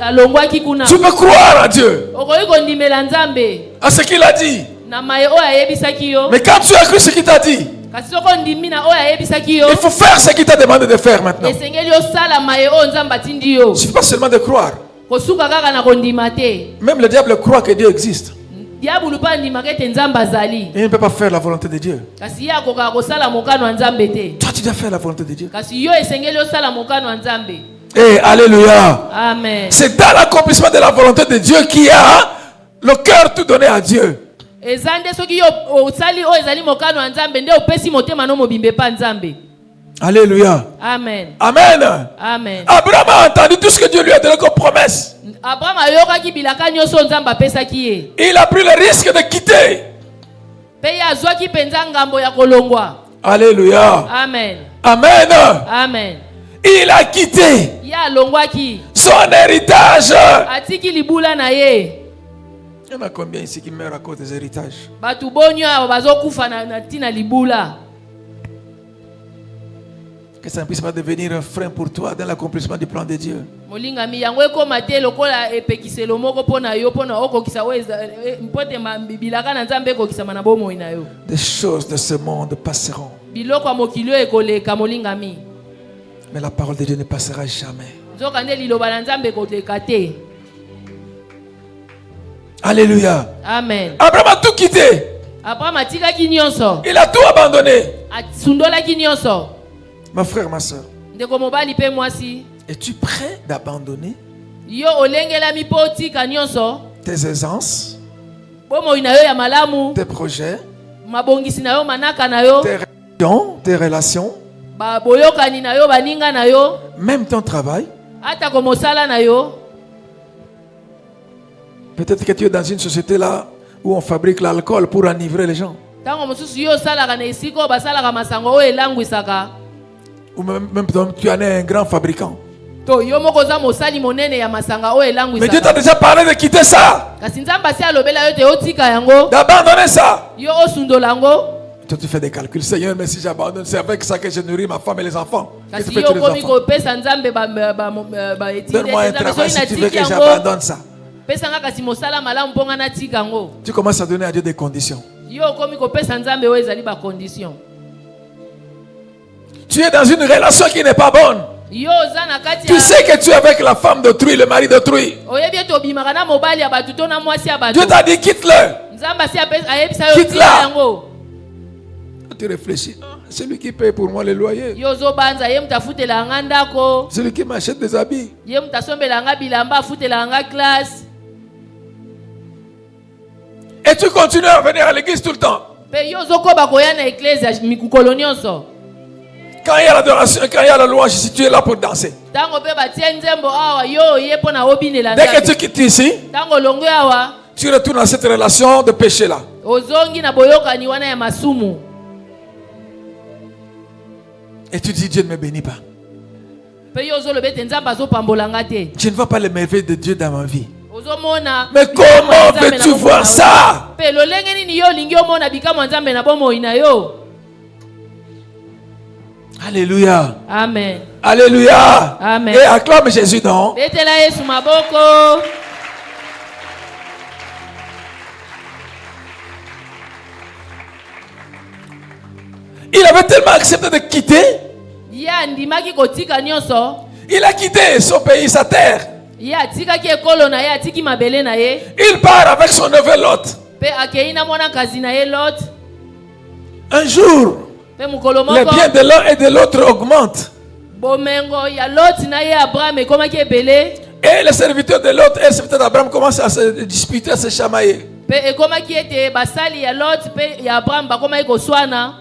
alongwaki kuna. Tu peux croire à Dieu, Okoki kondimela nzambe. à ce qu'il a dit. Na maye oyo ayebisaki yo. Mais quand tu as cru ce qu'il t'a dit, Kasi soko ndimi na oyo ayebisaki yo. il faut faire ce qu'il t'a demandé de faire maintenant. Esengeli osala maye oyo nzambe atindi yo. Il ne suffit pas seulement de croire. Kosuka kaka na kondima te. Même le diable croit que Dieu existe. Diabulu mpe andimaka ete nzambe azali. Il ne peut pas faire la volonté de Dieu. Kasi ye akokaka kosala mokano ya nzambe te. Toi, tu dois faire la volonté de Dieu. Kasi yo esengeli osala mokano ya nzambe. Et alléluia. Amen. C'est dans l'accomplissement de la volonté de Dieu qui a le cœur tout donné à Dieu. Eza nde soki yo osali oyo ezali mokano ya nzambe nde opesi motema no mobimbe mpa nzambe. Alléluia. Amen. Amen. Amen. Abraham a entendu tout ce que Dieu lui a donné comme promesse. Abraham ayokaki bilaka nyonso nzambe apesaki ye. Il a pris le risque de quitter. Mpe ye azwaki mpenza ngambo ya kolongwa. Alléluia. Amen. Amen. Amen. Il a quitté Ye alongwaki. son héritage. Atiki libula na ye. Il y en a combien ici qui meurent à cause des héritages? Batu bonyo awa bazokufa na tina libula. Que ça ne puisse pas devenir un frein pour toi dans l'accomplissement du plan de Dieu. Molingami yango ekoma te lokola epekiselo moko mpona yo mpona okokisa oyo mpotema bilaka na nzambe ekokisama na bomoi na yo. Des choses de ce monde passeront, Biloko ya mokili oyo ekoleka molingami. mais la parole de Dieu ne passera jamais. Nzoka nde liloba na nzambe ekoleka te. Alléluia. Amen. Abraham a tout quitté. Abraham atikaki nyonso. Il a tout abandonné. Asundolaki nyonso. Ma frère, ma soeur, Ndeko mobali mpe mwasi. es-tu prêt d'abandonner Yo olengelami mpo otika nyonso. tes aisances, Bomoi na yo ya malamu. tes projets, Mabongisi na yo manaka na yo. tes relations, Boyokani na yo baninga na yo. même ton travail? Atako mosala na yo. Peut-être que tu es dans une société là où on fabrique l'alcool pour enivrer les gens. Tango mosusu yo salaka na esiko basalaka masango o elangwisaka. Ou même tu en es un grand fabricant. To yo moko za mosali monene ya masanga o elangwisaka. Mais Dieu t'a déjà parlé de quitter ça. Kasi nzamba si alobela yo te otika yango. D'abandonner ça. Yo osundolango. Toi tu fais des calculs. Seigneur, mais si j'abandonne, c'est avec ça que je nourris ma femme et les enfants. Qu'est-ce que tu Kasi fais yo tous les komi enfants? ko pesa nzambe ba etinde. Donne-moi un travail si tu veux que j'abandonne ça. Pesa nga kasi mosala malamu mponga na tika yango. Tu commences à donner à Dieu des conditions. Yo komi ko pesa nzambe o ezali ba condition. Tu es dans une relation qui n'est pas bonne. Yo za na kati Tu sais que tu es avec la femme d'autrui, le mari d'autrui. Oyebi to bimaka na mobali ya batu to na mwasi ya batu. Dieu t'a dit quitte-le. Nzamba si ayebisa yo Quitte tika là. yango. Tu réfléchis. Ah, c'est lui qui paye pour moi les loyers. Yo zo banza ye mutafutela nga ndako. C'est lui qui m'achète des habits. Ye mutasombela nga bilamba afutela nga classe. Et tu continues à venir à l'église tout le temps. Pe yo zo koba koya na ecclesia mikukolo nyonso. Quand il y a l'adoration, quand il y a la louange, si tu es là pour danser. Tango pe batie nzembo awa yo ye pona obinela Dès que nzambe. tu quittes ici, Tango longo awa tu retournes dans cette relation de péché là. ozongi na boyokani wana ya masumu. Et tu dis Dieu ne me bénit pas. Pe yo zo lobete nzamba zo pambola nga te. Je ne vois pas les merveilles de Dieu dans ma vie. Ozomona. Mais comment veux-tu voir ça? Pe lolenge nini yo lingi omona bikamo nzambe na bomo ina yo. Alléluia. Amen. Alléluia. Amen. Et acclame Jésus, non? Betela Yesu maboko. Il avait tellement accepté de quitter. Ya ndimaki kotika nyonso. Il a quitté son pays, sa terre. Ya atikaki ekolo na ye atiki mabele na ye. Il part avec son neveu Lot. Pe akei na mwana kazi na ye Lot. Un jour, Pe mukolo les moko. biens de l'un et de l'autre augmentent. Bomengo ya Lot na ye Abraham ekomaki ebele. Et les serviteurs de Lot et les serviteurs d'Abraham commencent à se disputer, à se chamailler. Pe ekomaki ete basali ya Lot pe ya Abraham bakomaki koswana.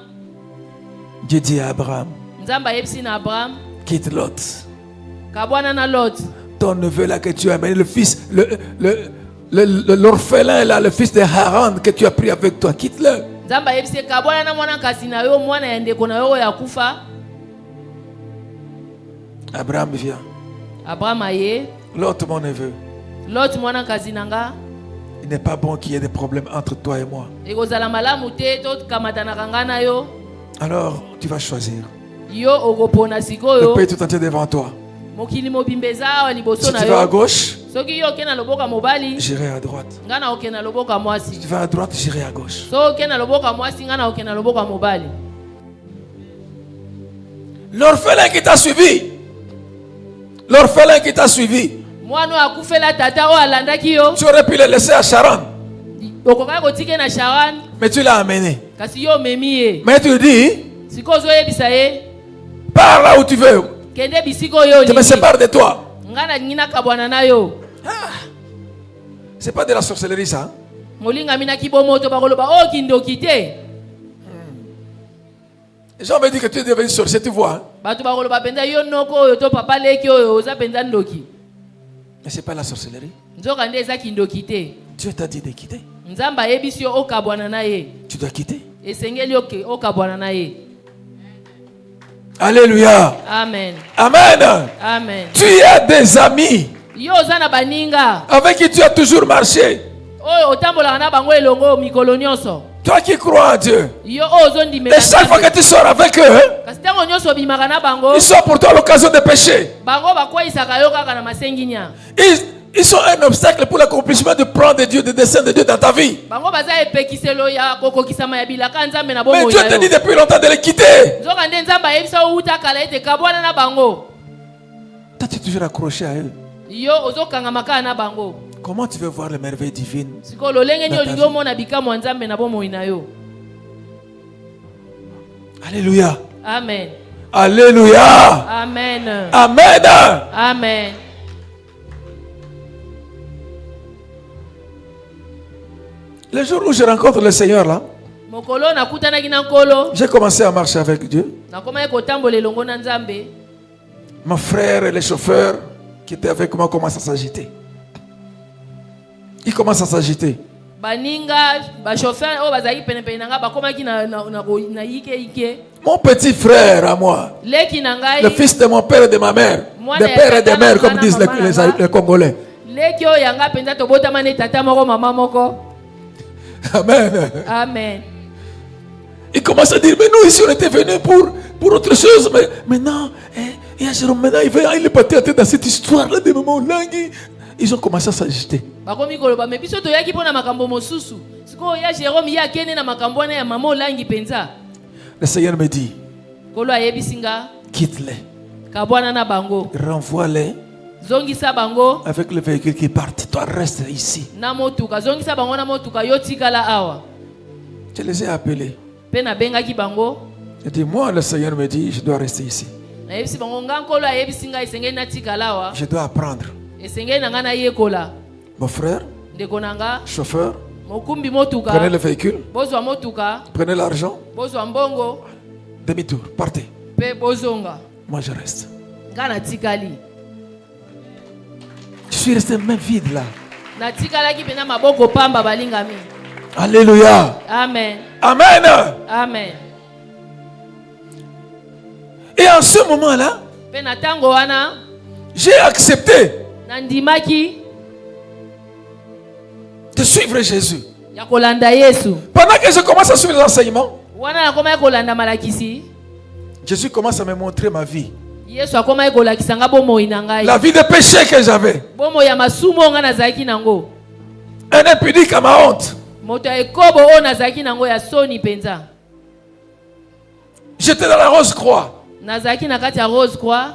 Dieu dit à Abraham, Nzamba yebisi na Abraham. quitte Lot. Kabwana na Lot. Ton neveu là que tu as amené, le fils, l'orphelin là, le fils de Haran que tu as pris avec toi, quitte-le. Nzamba yebisi kabwana na mwana kasi na yo mwana ya ndeko na yo ya kufa. Abraham vient. Abraham aye. Lot, mon neveu, Lot mwana kazi nanga. il n'est pas bon qu'il y ait des problèmes entre toi et moi. Ekozala malamu te to kamatanaka nga na yo. Alors, tu vas choisir. Yo okopona Le sikoyo. pays tout entier devant toi. Mokili mobimba awa liboso Si na tu vas à yo. gauche, Soki yo okena loboka mobali, j'irai à droite. nga na okena loboka Si mwasi. tu vas à droite, j'irai à gauche. So okena loboka mwasi, nga na okena loboka mobali. L'orphelin qui t'a suivi. L'orphelin qui t'a suivi. Mwana akufela tata o alandaki yo. Tu aurais pu le laisser à Charan. Okokaki kotike na Sharan, Mais tu l'as amené. kasi yo omemi ye. Mais tu dis, Siko ozoyebisa ye, pars là où tu veux. kende bisiko oyo Je me olingi. sépare de toi. Nga na lingi nakabwana na yo. C'est pas de la sorcellerie ça. Hein? Molingami na kibomo to bakoloba o kindoki te. Les gens me disent que tu es devenu sorcier, tu vois. Hein? Bato bakoloba penza yo noko oyo to papa leki oyo oza penza ndoki. Mais c'est pas la sorcellerie. Nzoka nde eza kindoki te. Dieu t'a dit de quitter. Nzamba ayebisi yo okabwana na ye. Tu dois quitter. Esengeli okabwana na ye. Alléluia. Amen. Amen. Amen. Tu as des amis Yo oza na baninga avec qui tu as toujours marché. oyo otambolaka na bango elongo mikolo nyonso. Toi qui crois en Dieu. Yo oyo ozondimela Et chaque fois que tu sors avec eux, kasi ntango nyonso obimaka na bango, ils sont pour toi l'occasion de pécher. bango bakweyisaka yo kaka na masenginya. Ils sont un obstacle pour l'accomplissement du plan de Dieu, des desseins de Dieu dans ta vie. Bango baza epekiselo ya kokokisama ya bilaka nzambe na Mais bomoi Dieu na te dit yo. depuis longtemps de les quitter. Nzoka nde nzambe ayebisa outa kala ete kabwana na bango. Toi, tu es toujours accroché à eux. Yo ozokangama kaka na bango. Comment tu veux voir les merveilles divines? Siko lolenge ni Na ta olingi vie. omona bikamwa nzambe na bomoi na yo. Alléluia. Amen. Alléluia. Amen. Amen. Amen. Le jour où je rencontre le Seigneur là, Mokolo nakutanaki na nkolo, j'ai commencé à marcher avec Dieu. nakomaki kotambola elongo na nzambe. Mon frère et les chauffeurs qui étaient avec moi commencent à s'agiter. Ils commencent à s'agiter. baninga ba chauffeur o bazaki pene pene nanga bakomaki na ike Mon petit frère à moi, leki na ngai le fils de mon père et de ma mère, de père et de mère, comme disent les Congolais. leki o yanga penza tobotama ne tata moko mama moko. Amen. Amen. Il commence à dire, mais nous ici on était venus pour autre chose, mais maintenant, et Jérôme, maintenant il est parti à tête dans cette histoire-là de maman Langi. Ils ont commencé à s'agiter. Bakomi koloba me biso toyaki pona makambo mosusu. Siko ya Jérôme ya kene na makambo na ya mama Langi penza. Le Seigneur me dit, Kolo ayebisinga quitte-les, kabwana na bango. renvoie-les Zongisa bango avec le véhicule qui part. Toi reste ici. na motuka. Zongisa bango na motuka yo tikala awa. Je les ai appelés. Pe na bengaki bango. J'ai dit, moi le Seigneur me dit, je dois rester ici. Na yebisi bango ngankolo ayebisinga esengeli na tikala awa. Je dois apprendre. Esengeli nanga na yekola. Mon frère, Ndeko nanga chauffeur, mokumbi motuka. prenez le véhicule, Bozwa motuka, prenez l'argent, bozwa mbongo, demi-tour, partez. pe bozonga. Moi je reste. Nga na tikali. Je suis resté même vide là. Na tikalaki pena maboko pamba balingami. Alléluia. Amen. Amen. Amen. Et en ce moment-là, Pe na tango wana j'ai accepté na ndimaki de suivre Jésus. ya kolanda Yesu. Pendant que je commence à suivre les enseignements, Wana na koma kolanda malakisi. Jésus commence à me montrer ma vie. Yesu akoma kolakisa nga bomo inangai. La vie de péché que j'avais. Bomo ya masumo nga nazaki nango. Un impudique à ma honte. Moto ya ekobo o nazaki nango ya soni penza. J'étais dans la Rose Croix. Nazaki na kati ya Rose Croix.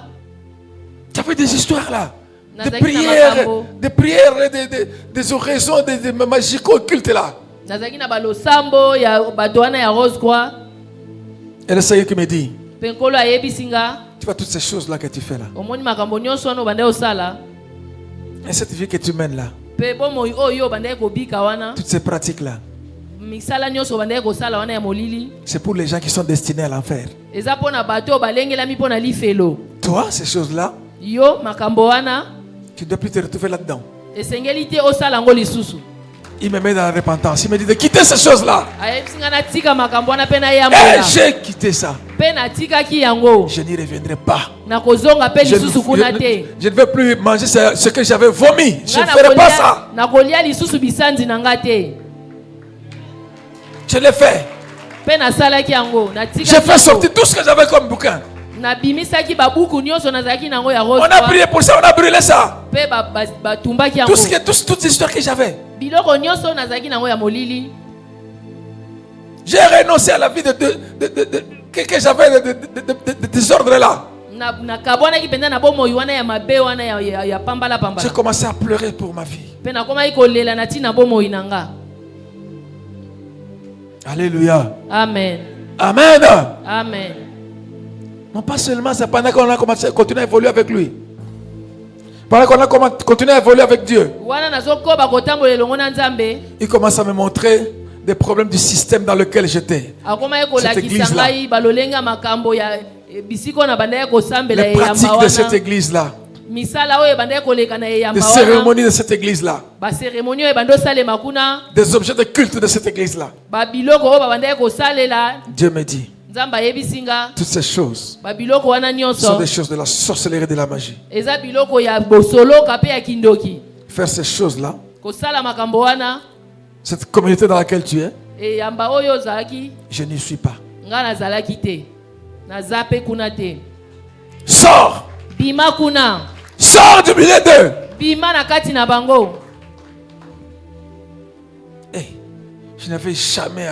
J'avais des histoires là. Des Nazaki na prières, makambo. des oraisons, des magiques occultes là. Nazaki na balosambo ya badoana ya Rose Croix. Et le Seigneur qui me dit, Penkolo ayebisinga. tu vois toutes ces choses là que tu fais là. Omoni makambo nyonso wana obanda osala. Et cette vie que tu mènes là. Pe bomo oyo obanda kobika wana. Toutes ces pratiques là. Misala nyonso obanda kosala wana ya molili. C'est pour les gens qui sont destinés à l'enfer. Eza pona bato balengelami pona lifelo. Toi, ces choses là, Yo makambo wana tu ne dois plus te retrouver là-dedans. esengeli te osala ngo lisusu. Il me met dans la repentance. Il me dit de quitter ces choses-là. Ayebisinga na tika makambo wana pe na Et yambola. j'ai quitté ça. Pe na tika ki yango. Je n'y reviendrai pas. Na kozonga pe lisusu kuna te. Je ne veux plus manger ce que j'avais vomi. Je ne Nga ferai pas ça. Na kolia lisusu bisanzi na nga te. Je l'ai fait. Pe na sala ki yango. Na tika. J'ai fait sortir tout ce que j'avais comme bouquin. Na bimisaki babuku nyonso nazaki nango ya Rose. On a prié pour ça, on a brûlé ça. Pe batumbaki yango. Toutes ces histoires que j'avais. Biloko nyonso nazaki nango ya molili. J'ai renoncé à la vie que j'avais de désordre là. Na kabwana ki penda na bomo yuana ya mabe wana ya pambala pambala. J'ai commencé à pleurer pour ma vie. Pe na koma ikolela na tina bomo inanga. Alléluia. Amen. Amen. Amen. Non pas seulement c'est pendant qu'on a commencé à continuer à évoluer avec lui. Pendant qu'on a continué à évoluer avec Dieu. Wana nazokoba kotambola elongo na Nzambe. Il commence à me montrer des problèmes du système dans lequel j'étais. Akoma ekolakisa ngai balolenga makambo ya bisiko na banda ya kosambela Les ya pratiques yamba de cette wana. église-là. Misala oyo banda koleka na Des yamba wana. cérémonies de cette église-là. Ba cérémonie oyo banda salema kuna. Des objets de culte de cette église-là. Ba biloko oyo banda kosalela. Dieu me dit, Nzamba yebisinga. toutes ces choses Ba biloko wana sont nyonso. des choses de la sorcellerie et de la magie. Eza biloko ya bosolo kape ya kindoki. Faire ces choses-là, Kosala makambo wana. cette communauté dans laquelle tu es, E yamba oyo zaki. je n'y suis pas. Nga nazalaki te. Nazape kuna te. Sors! Bima kuna. Sors du milieu d'eux! Bima na kati na bango. Hey, je n'avais jamais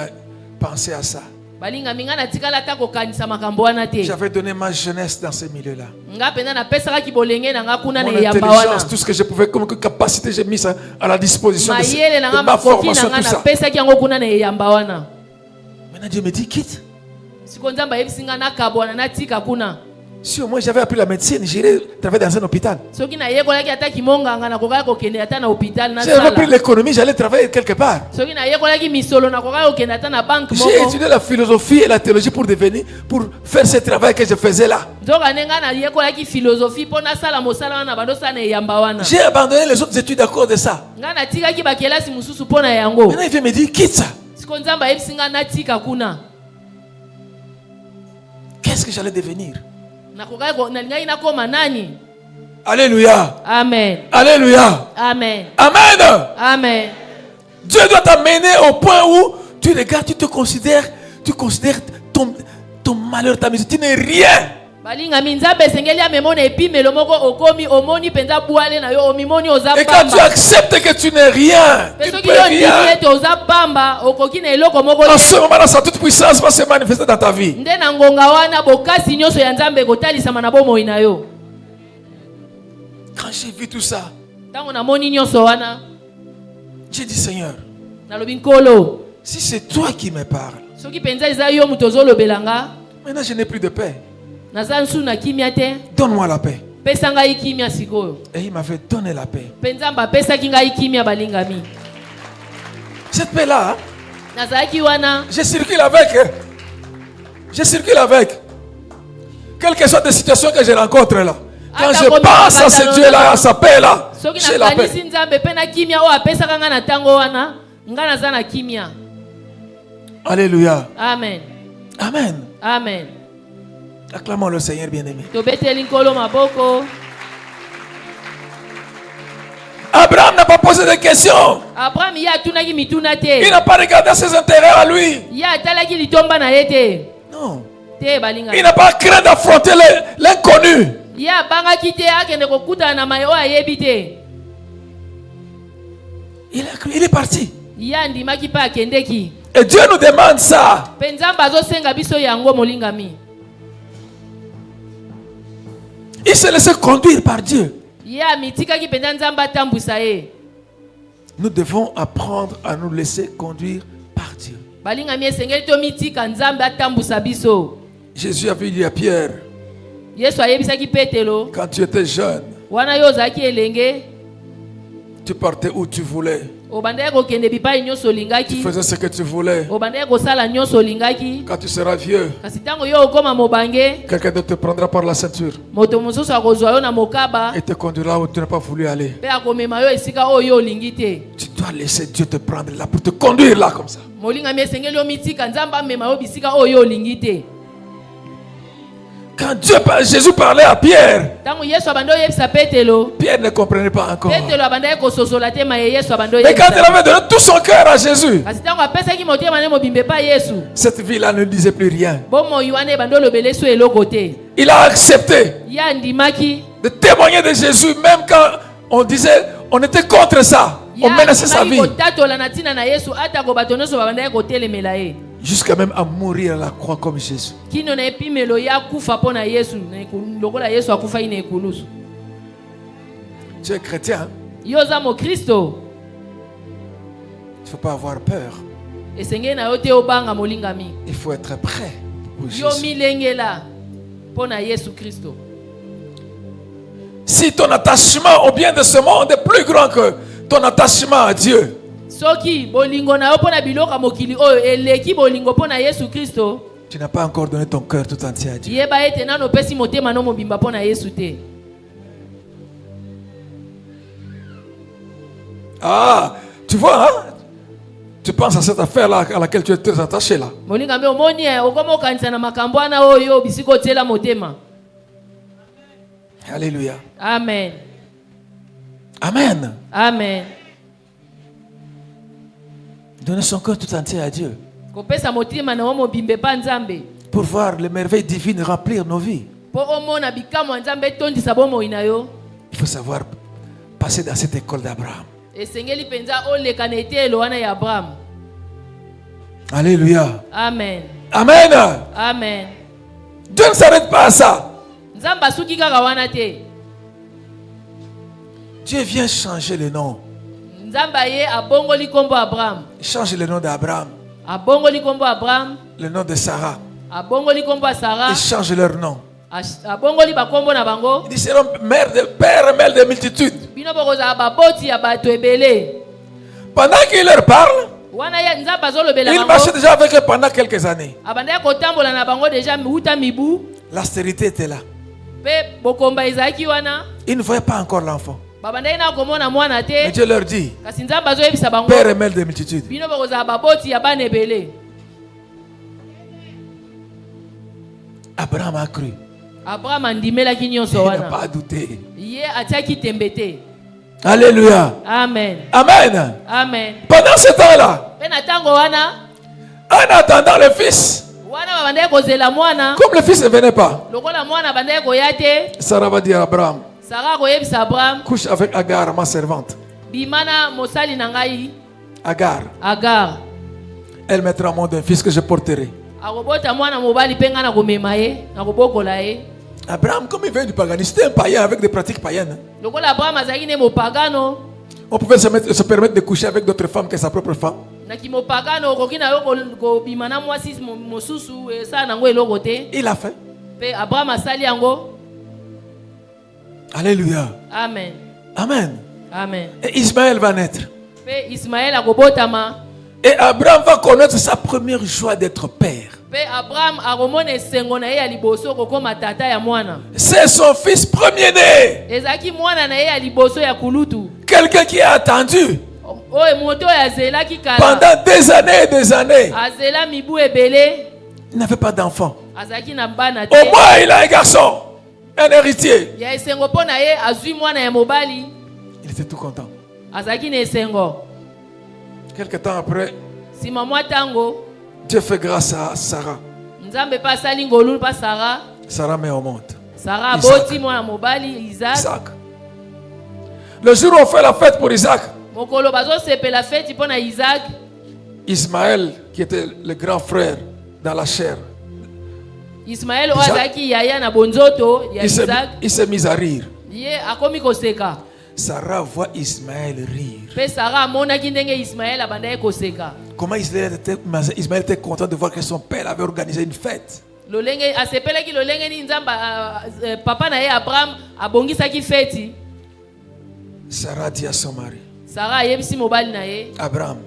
pensé à ça. Balinga minga na tikala ta kokanisa makambo wana te. J'avais donné ma jeunesse dans ces milieux-là. Nga pena na pesaka ki bolenge na nga kuna Mon na yamba intelligence, wana. tout ce que je pouvais, comme capacité, j'ai mis ça à la disposition Mayele na de nga ma makoki formation, na nga tout na ça. pesaki yango kuna na yamba wana. Maintenant, Dieu me dit, quitte. Siko Nzamba yebisinga na kabwana na tika kuna. Si au moins j'avais appris la médecine, j'irais travailler dans un hôpital. soki nayekolaki ata kimonganga nakokaki kokende ata na hôpital Si j'avais appris nasala l'économie, j'allais travailler quelque part. soki nayekolaki misolo nakokaki kokende ata na banke J'ai moko étudié la philosophie et la théologie pour faire ce travail que je faisais là. nzoka nde ngai nayekolaki philosophie mpo nasala mosala wana bandosala na eyamba wana J'ai abandonné les autres études à cause de ça. ngai natikaki bakelasi mosusu mpo na yango Maintenant, il vient me dire, quitte ça. siko nzambe ayebisi ngai natika kuna Qu'est-ce que j'allais devenir? nalingaki nakoma nani. Alléluia. Amen. Alléluia. Amen. Amen. Amen. Dieu doit t'amener au point où tu regardes, tu considères ton malheur, ta misère. Tu n'es rien. balingami nzambe esengeli amemona epimelo moko okomi omoni mpenza bwale na yo omimoni oza Et quand tu pamba acceptes que tu n'es rien, mpe tu ne soki peux yo ndimi rien. ete oza pamba okoki na eloko moko En te. ce moment-là, sa toute puissance va se manifester dans ta vie. nde na ngonga wana bokasi nyonso ya nzambe ekotalisama na bomoi na yo. Quand j'ai vu tout ça, ntango namoni nyonso wana j'ai dit, Seigneur, nalobi nkolo si c'est toi qui me parles, soki mpenza eza yo moto ozolobela nga maintenant je n'ai plus de paix. naza nsu na kimia te Donne-moi la paix. pesa ngai kimia sikoyo. Et il m'avait donné la paix. mpe nzambe apesaki ngai kimia balingami. Cette paix-là, hein, nazalaki wana je circule avec. Je circule avec. Quelles que soient les situations que je rencontre là. Quand je pense à ce Dieu-là, à sa paix-là, soki j'ai la paix. nakanisi nzambe mpe na kimia oyo apesaka ngai na ntango wana ngai naza na kimia. Alléluia. Amen. Amen. Amen. Acclamons le Seigneur bien-aimé. tobeteli nkolo maboko. Abraham n'a pas posé de questions. abraham ye atunaki mituna Il te n'a pas regardé ses intérêts à lui. ye atalaki litomba na ye te Non. te balinga Il n'a pas craint d'affronter l'inconnu. ye abangaki te akende kokutana na mai oyo ayebi te. Il est parti. ye andimaki mpe akendeki Et Dieu nous demande ça. mpe nzambe azosenga biso yango molingami. Il s'est laissé conduire par Dieu. ye amitikaki mpenza nzambe atambwisa ye. Nous devons apprendre à nous laisser conduire par Dieu. balingami esengeli tomitika nzambe atambwisa biso. Jésus avait dit à Pierre, yesu ayebisaki petelo quand tu étais jeune, wana yo ozalaki elenge tu partais où tu voulais. obandaki kokende bipai nyonso Tu olingaki faisais ce que tu voulais. obandaki kosala nyonso olingaki. Quand tu seras vieux, kasi ntango yo okoma mobange quelqu'un d'autre te prendra par la ceinture moto mosusu akozwa yo na mokaba et te conduira où tu n'as pas voulu aller. mpe akomema yo esika oyo yo olingi te. Tu dois laisser Dieu te prendre là pour te conduire là comme ça. molingami esengeli yo mitika nzambe amema yo bisika oyo yo olingi te. Quand Jésus parlait à Pierre, ntango yesu abandi oyebisa petelo Pierre ne comprenait pas encore. petelo abandaki kososola te ma ye yesu abandi Mais quand il oyebisa. avait donné tout son cœur à Jésus, kasi ntango apesaki motema ne mobimba epai yesu cette vie-là ne disait plus rien. bomoi wana ebandi olobela so eloko te. Il a accepté ye andimaki de témoigner de Jésus, même quand on disait, on était contre ça. ye On menaçait sa vie. andimaki kotatola na ntina na yesu atako bato nyonso babandaki kotelemela ye Jusqu'à même à mourir à la croix comme Jésus. kino na epimelo ye akufa mpo na yesu lokola yesu akufaki na ekulusu. Tu es chrétien, hein? yo oza mokristo Il ne faut pas avoir peur. esengeli na yo te obanga molingami. Il faut être prêt pour yo Jésus. milengela mpo na yesu kristo. Si ton attachement au bien de ce monde est plus grand que ton attachement à Dieu, soki bolingo na yo mpo na biloko ya mokili oyo eleki bolingo mpo na yesu kristo tu n'as pas encore donné ton cœur tout entier à Dieu. yeba ete nano opesi motema no mobimba mpo na yesu te. Ah, tu vois, hein? Tu penses à cette affaire-là à laquelle tu es très attaché là. molingami omoni okoma okanisa na makambo wana oyo bisika otiela motema. Alléluia. Amen. Amen. Amen. Donner son cœur tout entier à Dieu kopesa motema na yo mobimba epa nzambe pour voir les merveilles divines remplir nos vies. mpo omona bikamwa ya nzambe etondisa bomoi na yo. Il faut savoir passer dans cette école d'Abraham. esengeli mpenza oleka na etelo wana ya abraham. Alléluia. Amen. Amen. Amen. Dieu ne s'arrête pas à ça. nzambe asuki kaka wana te. Dieu vient changer le nom. nzambe aye abongoli nkombo abraham. Il change le nom d'Abraham, abongoli nkombo abraham. le nom de Sarah. abongoli nkombo ya sara. Il change leur nom. abongoli bakombo na bango. Ils seront père et mère de multitudes. Bino bokozala baboti ya bato ebele. Pendant qu'il leur parle, Wana ya nzamba azolobela il bango. marchait déjà avec eux pendant quelques années. Abandaki kotambola na bango deja uta mibu. L'austérité était là. Pe bokomba ezalaki wana. Ils ne voyaient pas encore l'enfant. Babandaki na komona mwana te. Mais Dieu leur dit, Kasi nzamba azoyebisa bango. père et mère de multitudes. Bino bokozala baboti ya bana ebele. Abraham a cru. Abraham andimelaki nyonso Il n'a wana. pas douté. Ye atiaki tembe te. Alléluia. Amen. Amen. Amen. Pendant ce temps-là, Pe na tango wana. en attendant le fils, Wana babandaki kozela mwana. comme le fils ne venait pas, Lokola mwana bandaki koya te. Sarah va dire à Abraham, Sara koyebisa Abraham. couche avec Agar, ma servante. Bimana mosali na ngai. Agar, Agar. elle mettra au monde un fils que je porterai. Akobota mwana mobali pe nga na komema ye. Na kobokola ye. Abraham, comme il vient du paganisme, c'était un païen avec des pratiques païennes. Lokola Abraham azalaki ne mopagano. On pouvait se permettre de coucher avec d'autres femmes que sa propre femme. Na kimopagano okoki na yo kobima na mwasi mosusu esala nango eloko te. Il a fait. Pe Abraham asali yango. Alléluia. Amen. Amen. Amen. Et Ismaël va naître. Pe Ismaël akobotama. Et Abraham va connaître sa première joie d'être père. Pe Abraham akomona esengo na ye ya liboso kokoma tata ya mwana. C'est son fils premier-né. Ezalaki mwana na ye ya liboso ya kulutu. Quelqu'un qui a attendu Oyo moto oyo azelaki kala. pendant des années et des années. Azela mibu ebele. Il n'avait pas d'enfant. Azalaki na bana te. Au moins, il a un garçon, un héritier. Ya esengo mpo na ye azwi mwana ya mobali. Il était tout content. Azalaki na esengo. Quelque temps après, Sima mwa tango. Dieu fait grâce à Sarah. Nzambe pa asali ngolu pa Sara. Sarah met au monde Sara Isaac. aboti mwana mobali Isaac. Isaac. Le jour où on fait la fête pour Isaac, Mokolo bazosepela feti mpo na Isaac. Ismaël, qui était le grand frère dans la chair, Ismaël oyo Isaac. azalaki yaya na bonzoto ya Isaac. il s'est mis à rire. Ye akomi koseka. Sarah voit Ismaël rire. Pe Sara amonaki ndenge Ismaël abandaki koseka. Comment Ismaël était content de voir que son père avait organisé une fête. Lolenge asepelaki lolenge ni nzamba papa na ye Abraham abongisaki feti. Sarah dit à son mari, Sara ayebisi mobali na ye. Abraham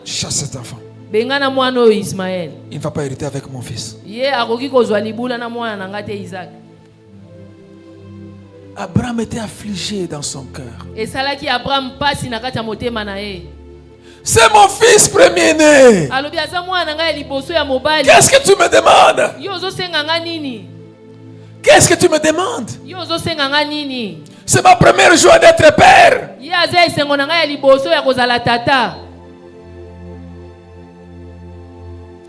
chasse cet enfant. bengana mwana oyo Ismaël. Il ne va pas hériter avec mon fils. Ye akoki kozwa libula na mwana na ngate Isaac. Abraham était affligé dans son cœur. Esalaki Abraham pasi na kati ya motema na ye. C'est mon fils premier-né. Alobi aza mwana ngai liboso ya mobali. Qu'est-ce que tu me demandes? Yo ozosenga nga nini? Qu'est-ce que tu me demandes? Yo ozosenga nga nini? C'est ma première joie d'être père. Ye aza esengo na ngai ya liboso ya kozala tata.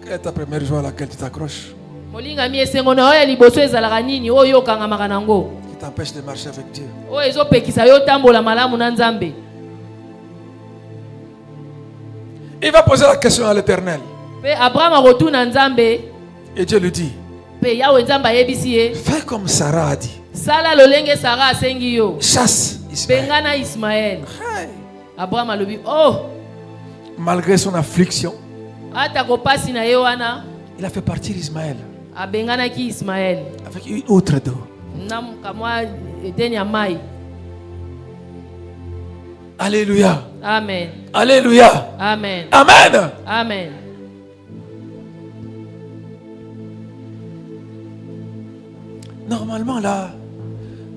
Quelle est ta première joie à laquelle tu t'accroches? Molingami esengo na oyo ya liboso ezalaka nini oyo okangamaka nango? Qui t'empêche de marcher avec Dieu. Oyo ezopekisa yo tambola malamu na Nzambe. Il va poser la question à l'Éternel. Pe Abraham akotuna Nzambe. Et Dieu lui dit, Pe Yahweh Nzambe ayebisi ye. fais comme Sarah a dit. Sala lolenge Sara asengi yo. Chasse Ismaël. Bengana Ismaël. Hey. Abraham alobi, oh, Malgré son affliction, ata kopasi na ye wana, il a fait partir Ismaël abenganaki Ismaël. avec une autre d'eau. Nam kamwa eteni ya mai. Alléluia. Amen. Alléluia. Amen. Amen. Amen. Normalement, là,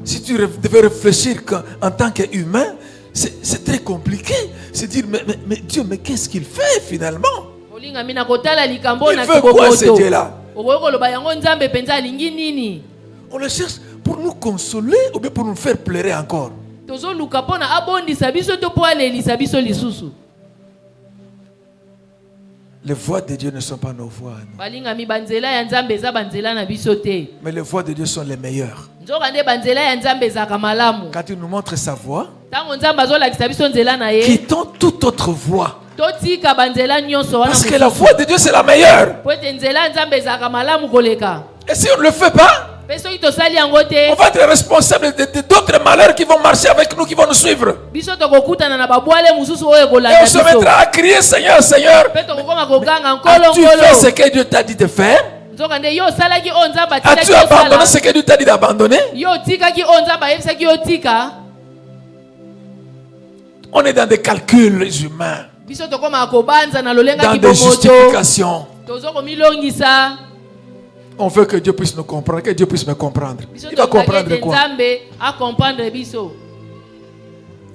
si tu devais réfléchir en tant qu'humain, c'est très compliqué. C'est dire, mais Dieu, mais qu'est-ce qu'il fait finalement? Olinga mina kotala likambo Il na fait quoi ce kibokoto. Dieu-là? Okoko loba yango Nzambe penza alingi nini? On le cherche pour nous consoler ou bien pour nous faire pleurer encore. Tozo luka pona abondisa biso to po alelisa biso lisusu. Les voix de Dieu ne sont pas nos voix, non. Balinga mi banzela ya Nzambe eza banzela na biso te. Mais les voix de Dieu sont les meilleures. Nzoka nde banzela ya Nzambe ezaka malamu. Quand il nous montre sa voix, Tango Nzambe azolakisa biso nzela na ye. quittons toute autre voix. Totika banzela nyonso wana. Parce que la voix de Dieu, c'est la meilleure. Po ete nzela ya Nzambe ezaka malamu koleka. Et si on ne le fait pas, Pe soki tosali yango te, on va être responsable d'autres malheurs qui vont marcher avec nous, qui vont nous suivre. biso tokokutana na babwale mususu oyo Et kolanda on se biso. mettra à crier, Seigneur, Seigneur. Pe tokokoma koganga As-tu nkolo fait ce nkolo. que Dieu t'a dit de faire? nzokande yo salaki o nzamba As-tu tikaki abandonné osala ce que Dieu t'a dit d'abandonner? yo tikaki o nzamba ayebisaki yo tika. On est dans des calculs humains, Biso tokoma kobanza na lolenga dans des kibomoto. justifications. Tozoko milongisa. On veut que Dieu puisse nous comprendre, que Dieu puisse me comprendre. Biso Il va comprendre tokake quoi? nzambe a comprendre biso.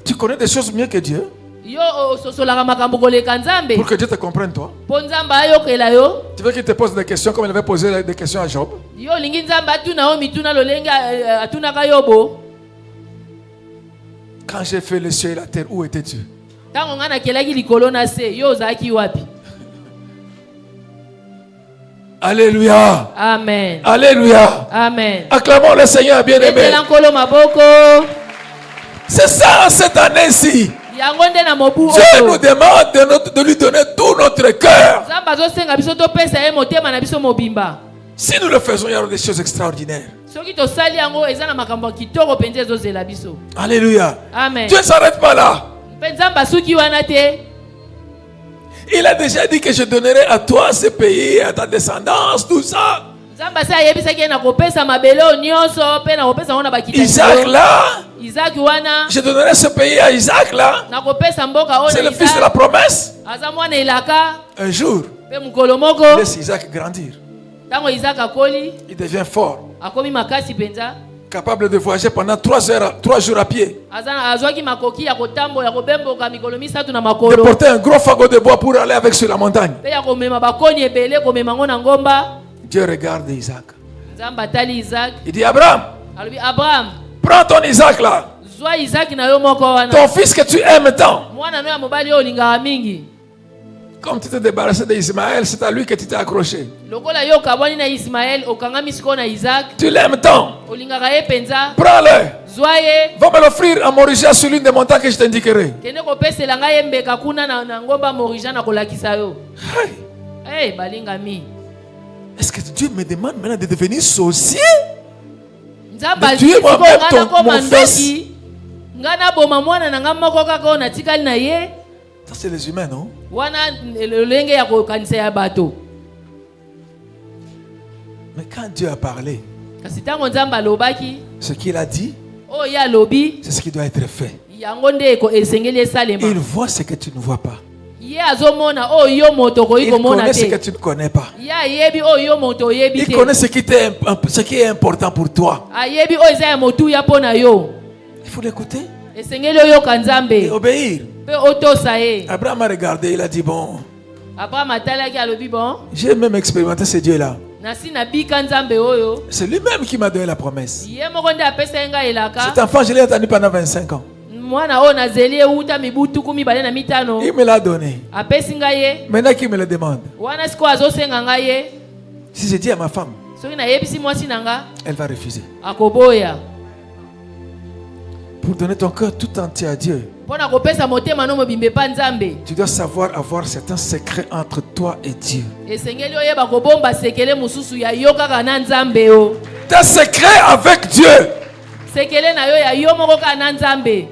Tu connais des choses mieux que Dieu Yo sosolaka makambo koleka nzambe. pour que Dieu te comprenne toi. Po nzamba ayokela yo. Tu veux qu'il te pose des questions comme il avait posé des questions à Job? Yo lingi nzamba atuna o mituna lolenga atunaka yobo. Quand j'ai fait le ciel et la terre, où étais-tu? Tango nga nakelaki likolo na se yo ozalaki wapi? Alléluia. Amen. Alléluia. Amen. Acclamons le Seigneur bien-aimé. Betela nkolo maboko. C'est ça cette année-ci. Yango nde na mobu Dieu nous oyo. demande de lui donner tout notre cœur. Nzamba azosenga biso topesa ye motema na biso mobimba. Si nous le faisons, il y aura des choses extraordinaires. Soki tosali yango eza na makambo ya kitoko penza ezozela biso. Alléluia. Amen. Dieu ne s'arrête pas là. Mpe nzamba asuki wana te. Il a déjà dit que je donnerai à toi ce pays, à ta descendance, tout ça. Nzamba se ayebisaki ye na kopesa mabele oyo nyonso mpe na kopesa yango na bakitani Isaac yo. là, Isaac wana je donnerai ce pays à Isaac là. na kopesa mboka oyo C'est na le fils de la Isaac. promesse. Aza mwana elaka Un jour, mpe mokolo moko laisse Isaac grandir. ntango Isaac akoli Il devient fort, akomi makasi penza. capable de voyager pendant 3 jours à pied. Azwaki makoki ya kotambola ya kobemboka mikolo misatu na De makolo porter un gros fagot de bois pour aller avec sur la montagne. mpe ya komema bakoni ebele komema ngo na ngomba. Dieu regarde Isaac. Nzambe atali Isaac Il dit Abraham, alobi Abraham prends ton Isaac là, zwa Isaac na yo moko wana ton fils que tu aimes tant. mwana no ya mobali oyo olingaka mingi. Comme tu t'es débarrassé d'Ismaël, c'est à lui que tu t'es accroché. Lokola yo okabwani na Ismael okangami sikoyo na Isaac Tu l'aimes tant. olingaka ye penza. Prends-le. Zwa ye Va me l'offrir à Mauritius sur l'une des montagnes que je t'indiquerai. kende kopesela ngai ye mbeka kuna na ngomba morija na kolakisa yo. Hey, Balingami est-ce que Dieu me demande maintenant de devenir sorcier? nzambe Mais alisi tu es sikoyo moi-même ngai ton- nakoma mon fils. ndoki ngai naboma mwana na ngai moko kaka oyo natikali na ye. Ça, c'est les humains, non? Wana lolenge ya kokanisa ya bato. Mais quand Dieu a parlé, Kasi ntango nzambe alobaki ce qu'il a dit, oyo ye alobi c'est ce qui doit être fait. yango nde esengeli esalema. Il voit ce que tu ne vois pas. Ye azomona oyo yo moto okoki Il komona connaît ce que te. tu ne connais pas. Ye ayebi oyo yo moto oyebi Il te. connaît ce qui est important pour toi. Ayebi oyo eza ya motuya mpo na yo. Il faut l'écouter Esengeli oyoka et nzambe obéir. mpe otosa ye. Abraham a regardé, il a dit, bon, Abraham atalaki alobi bon j'ai même expérimenté ce Dieu-là. nasi nabika nzambe oyo. C'est lui-même qui m'a donné la promesse. Ye moko nde apesa ye ngai elaka. Cet enfant, je l'ai entendu pendant 25 ans. Mwana oyo nazeli euta mibu tuku mibale na mitano. Il me l'a donné. Apesi ngai ye. Maintenant qu'il me le demande, Wana sikoyo azosenga ngai ye. si je dis à ma femme, Soki nayebisi mwasi na nga elle va refuser. akoboya. Pour donner ton cœur tout entier à Dieu, Mpo na kopesa motema no mobimbe pa nzambe. tu dois savoir avoir certains secrets entre toi et Dieu. Esengeli oyeba kobomba sekele mosusu ya yo kaka na nzambe o. Tes secrets avec Dieu. Sekele na yo ya yo moko kaka na nzambe.